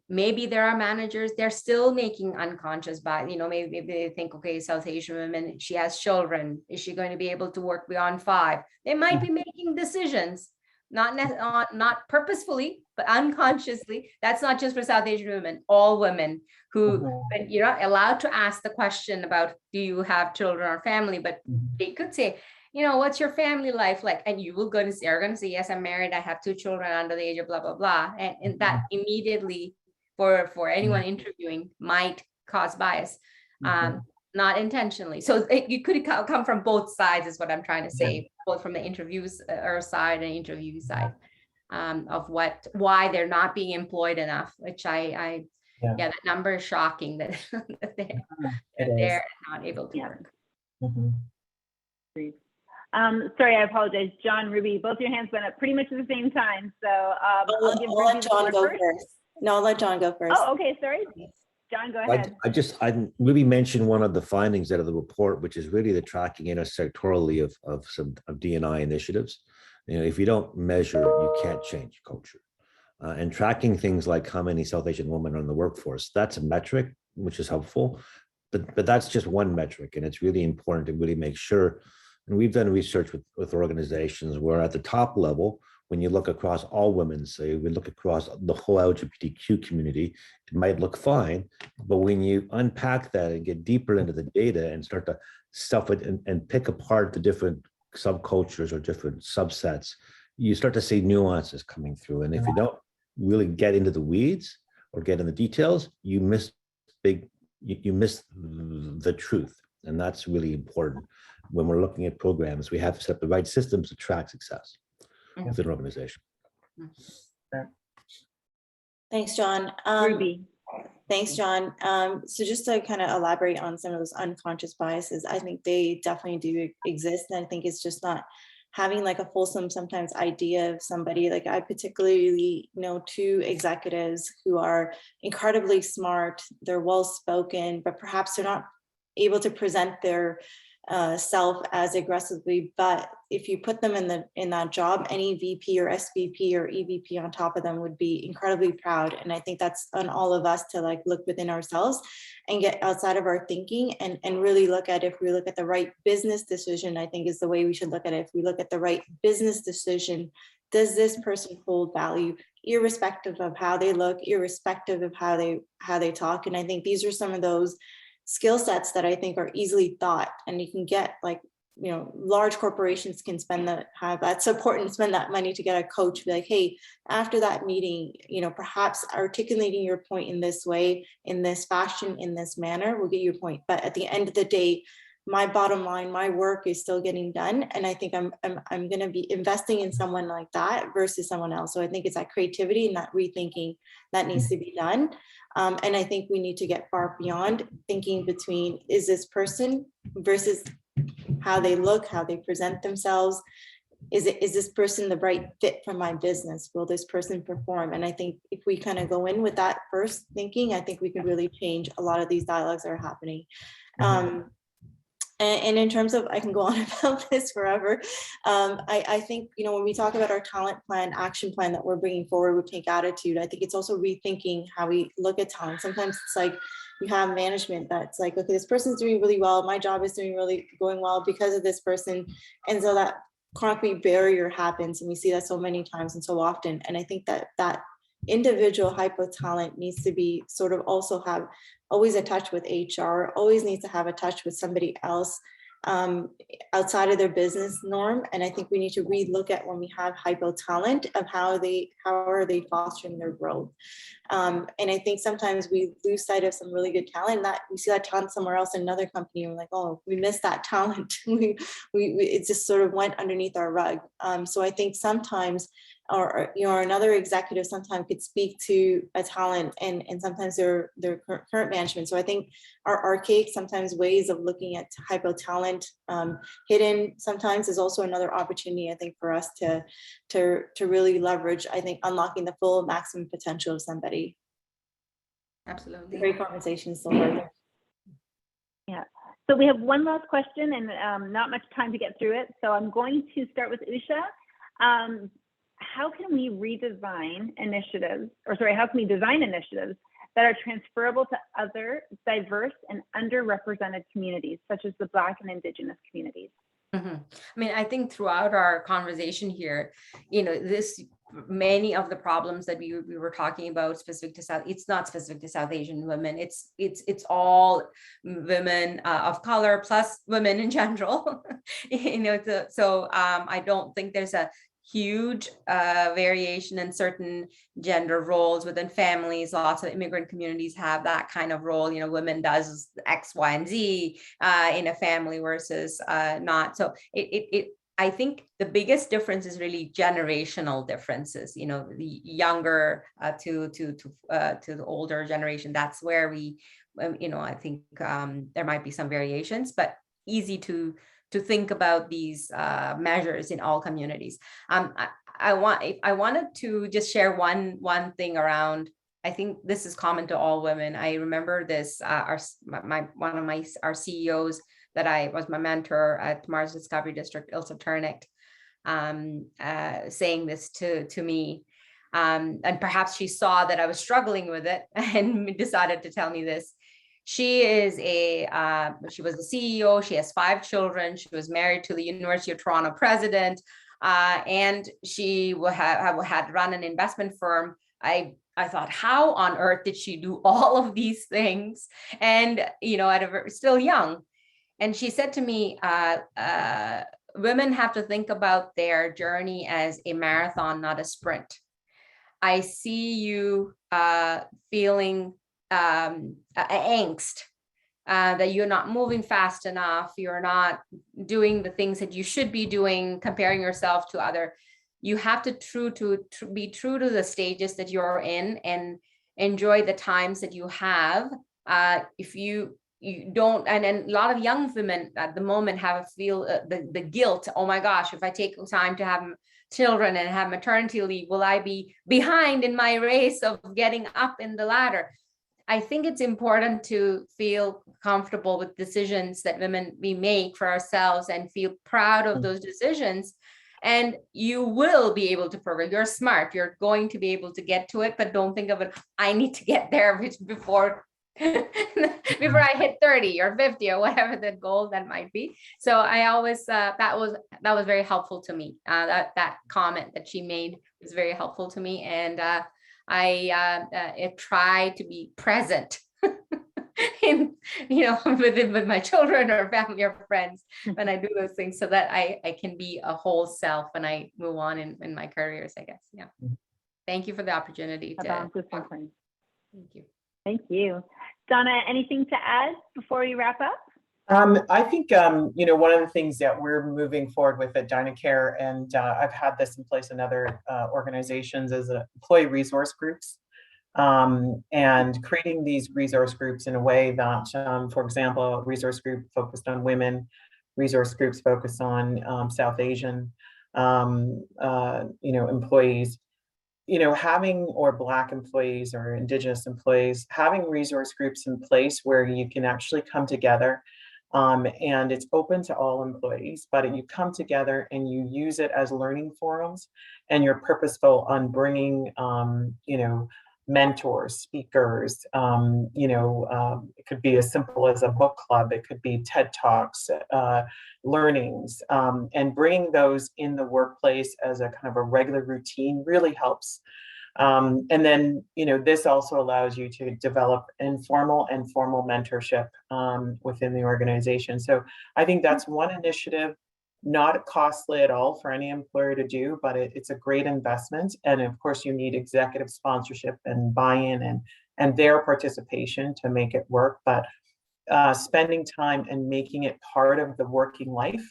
maybe there are managers, they're still making unconscious bias. You know, maybe they think, okay, South Asian woman, she has children. Is she going to be able to work beyond 5? They might be making decisions, not purposefully, but unconsciously. That's not just for South Asian women, all women who, when you're not allowed to ask the question about, do you have children or family? But they could say, you know, what's your family life like? And you're going to say, yes, I'm married. I have 2 children under the age of blah, blah, blah. And that immediately for anyone interviewing might cause bias, not intentionally. So it could come from both sides is what I'm trying to say, both from the interviewer side and interviewee side, of why they're not being employed enough, which that number is shocking that they're not able to work. Sorry, I apologize. John, Ruby, both your hands went up pretty much at the same time. So I'll give Ruby the floor first. No, I'll let John go first. Oh, okay, sorry. John, go ahead. I really mentioned one of the findings out of the report, which is really the tracking intersectorally of some D&I initiatives. You know, if you don't measure, you can't change culture. And tracking things like how many South Asian women are in the workforce, that's a metric, which is helpful, but that's just one metric. And it's really important to really make sure. And we've done research with organizations where at the top level, when you look across all women, say we look across the whole LGBTQ community, it might look fine. But when you unpack that and get deeper into the data and start to stuff it and pick apart the different subcultures or different subsets, you start to see nuances coming through. And if you don't really get into the weeds or get in the details, you miss the truth. And that's really important. When we're looking at programs, we have to set up the right systems to track success within an organization. Thanks, John. Ruby. Thanks, John. So just to kind of elaborate on some of those unconscious biases, I think they definitely do exist. And I think it's just not having like a fulsome sometimes idea of somebody. Like I particularly know 2 executives who are incredibly smart, they're well-spoken, but perhaps they're not able to present their self as aggressively, but if you put them in that job, any VP or SVP or EVP on top of them would be incredibly proud. And I think that's on all of us to like look within ourselves and get outside of our thinking and really look at, if we look at the right business decision, I think is the way we should look at it. If we look at the right business decision, does this person hold value irrespective of how they look, irrespective of how they talk? And I think these are some of those skill sets that I think are easily taught, and you can get like large corporations can have that support and spend that money to get a coach, be like, hey, after that meeting, perhaps articulating your point in this way, in this fashion, in this manner will get your point. But at the end of the day, my bottom line, my work is still getting done. And I think I'm going to be investing in someone like that versus someone else. So I think it's that creativity and that rethinking that needs to be done. And I think we need to get far beyond thinking between, is this person versus how they look, how they present themselves. Is this person the right fit for my business? Will this person perform? And I think if we kind of go in with that first thinking, I think we could really change a lot of these dialogues that are happening. And in terms of, I can go on about this forever. I think, when we talk about our talent plan, action plan that we're bringing forward with Pink Attitude, I think it's also rethinking how we look at talent. Sometimes it's like you have management that's like, okay, this person's doing really well. My job is going well because of this person. And so that concrete barrier happens. And we see that so many times and so often. And I think that individual hypo talent needs to be sort of also have always a touch with HR, always needs to have a touch with somebody else outside of their business norm. And I think we need to relook at when we have hypo talent of how are they fostering their growth. And I think sometimes we lose sight of some really good talent, that we see that talent somewhere else in another company, and we're like, oh, we missed that talent. It just sort of went underneath our rug. So I think sometimes, or another executive sometimes could speak to a talent and sometimes their current management. So I think our archaic sometimes ways of looking at hypo talent hidden sometimes is also another opportunity, I think, for us to really leverage, I think, unlocking the full maximum potential of somebody. Absolutely. Great conversation so far. Yeah. So we have one last question and not much time to get through it. So I'm going to start with Usha. How can we redesign initiatives, how can we design initiatives that are transferable to other diverse and underrepresented communities, such as the Black and Indigenous communities? I mean, I think throughout our conversation here, many of the problems that we were talking about specific to South, it's not specific to South Asian women. It's all women of color plus women in general. So I don't think there's a huge variation in certain gender roles within families. Lots of immigrant communities have that kind of role. Women does X, Y, and Z in a family versus not. So I think the biggest difference is really generational differences. The younger to the older generation. That's where we, I think there might be some variations, but easy to think about these measures in all communities. I wanted to just share one thing around. I think this is common to all women. I remember this. One of our CEOs that was my mentor at Mars Discovery District, Ilse Turnick, saying this to me. And perhaps she saw that I was struggling with it and decided to tell me this. She was the CEO. She has 5 children. She was married to the University of Toronto president, and she had run an investment firm. I thought, how on earth did she do all of these things? And still young. And she said to me, women have to think about their journey as a marathon, not a sprint. I see you feeling angst, that you're not moving fast enough, you're not doing the things that you should be doing, comparing yourself to other. You have to be true to the stages that you're in and enjoy the times that you have. If you don't, and a lot of young women at the moment feel the guilt. Oh my gosh, if I take time to have children and have maternity leave, will I be behind in my race of getting up in the ladder? I think it's important to feel comfortable with decisions that we make for ourselves and feel proud of those decisions. And you will be able to progress. You're smart. You're going to be able to get to it, but don't think of it, I need to get there before I hit 30 or 50 or whatever the goal that might be. So I always, that was very helpful to me. That comment that she made was very helpful to me. And I try to be present in in, with my children or family or friends when I do those things, so that I can be a whole self when I move on in my careers, I guess. Yeah. Thank you for the opportunity. Thank you. Thank you. Donna, anything to add before we wrap up? I think, one of the things that we're moving forward with at Dynacare, and I've had this in place in other organizations, is employee resource groups, and creating these resource groups in a way that, for example, a resource group focused on women, resource groups focused on South Asian, employees, having, or Black employees or Indigenous employees, having resource groups in place where you can actually come together. And it's open to all employees, but you come together and you use it as learning forums, and you're purposeful on bringing, mentors, speakers, it could be as simple as a book club, it could be TED Talks, learnings, and bringing those in the workplace as a kind of a regular routine really helps. And then, this also allows you to develop informal and formal mentorship within the organization. So I think that's one initiative, not costly at all for any employer to do, but it's a great investment. And of course, you need executive sponsorship and buy-in and their participation to make it work. But spending time and making it part of the working life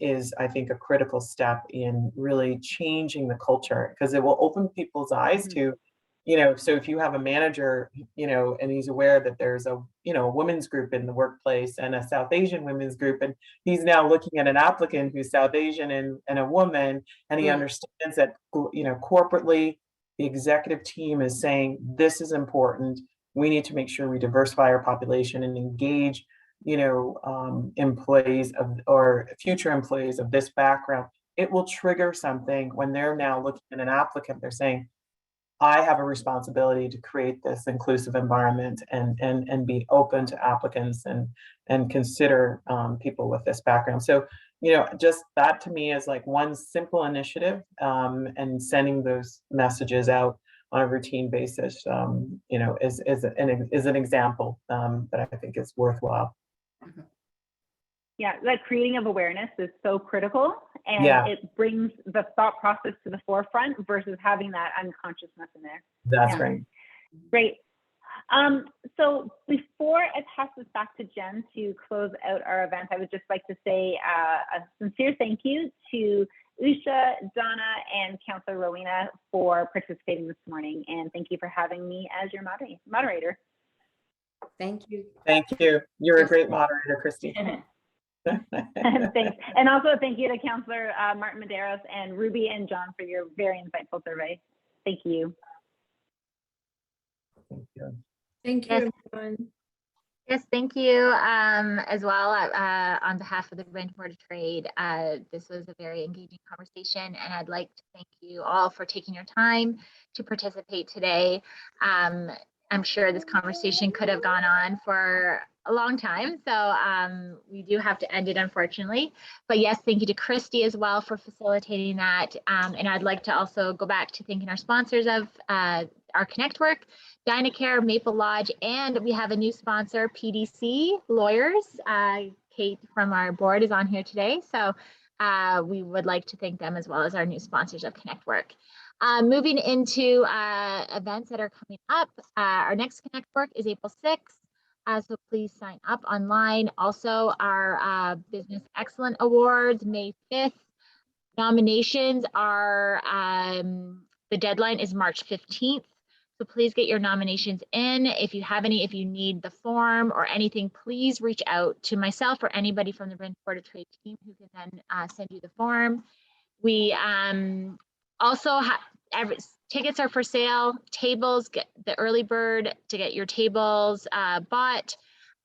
is, I think, a critical step in really changing the culture, because it will open people's eyes to, so if you have a manager, and he's aware that there's a, women's group in the workplace and a South Asian women's group, and he's now looking at an applicant who's South Asian and a woman, and he understands that, corporately, the executive team is saying, this is important. We need to make sure we diversify our population and engage employees or future employees of this background. It will trigger something when they're now looking at an applicant. They're saying, I have a responsibility to create this inclusive environment and be open to applicants and consider people with this background. So, just that to me is like one simple initiative, and sending those messages out on a routine basis, is an example that I think is worthwhile. Yeah, that creating of awareness is so critical, and it brings the thought process to the forefront versus having that unconsciousness in there. That's right. Great. So before I pass this back to Jen to close out our event, I would just like to say a sincere thank you to Usha, Donna, and Councillor Rowena for participating this morning, and thank you for having me as your moderator. Thank you. Thank you. You're a great moderator, Christy. Thanks. And also thank you to Councillor Martin Medeiros and Ruby and John for your very insightful survey. Thank you. Thank you. Thank you, everyone. Yes, thank you as well on behalf of the Venture Board of Trade. This was a very engaging conversation, and I'd like to thank you all for taking your time to participate today. I'm sure this conversation could have gone on for a long time, so we do have to end it, unfortunately. But yes, thank you to Christy as well for facilitating that. And I'd like to also go back to thanking our sponsors of our Connectwork, Dynacare, Maple Lodge, and we have a new sponsor, PDC Lawyers. Kate from our board is on here today, so we would like to thank them as well as our new sponsors of Connectwork. Moving into events that are coming up, our next Connectwork is April 6th, so please sign up online. Also, our Business Excellence Awards, May 5th. Nominations are, the deadline is March 15th. So please get your nominations in. If you have any, if you need the form or anything, please reach out to myself or anybody from the Venture Board of Trade team who can then send you the form. We also have tickets are for sale. Tables, get the early bird to get your tables bought.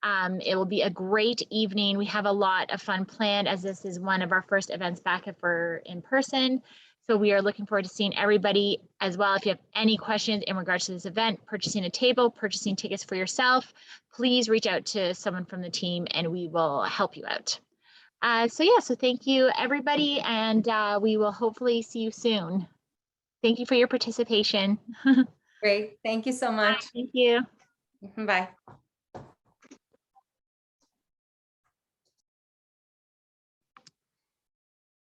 It will be a great evening. We have a lot of fun planned, as this is one of our first events back if we're in person. So we are looking forward to seeing everybody as well. If you have any questions in regards to this event, purchasing a table, purchasing tickets for yourself, please reach out to someone from the team and we will help you out. So thank you everybody, and we will hopefully see you soon. Thank you for your participation. Great. Thank you so much. Thank you. Bye.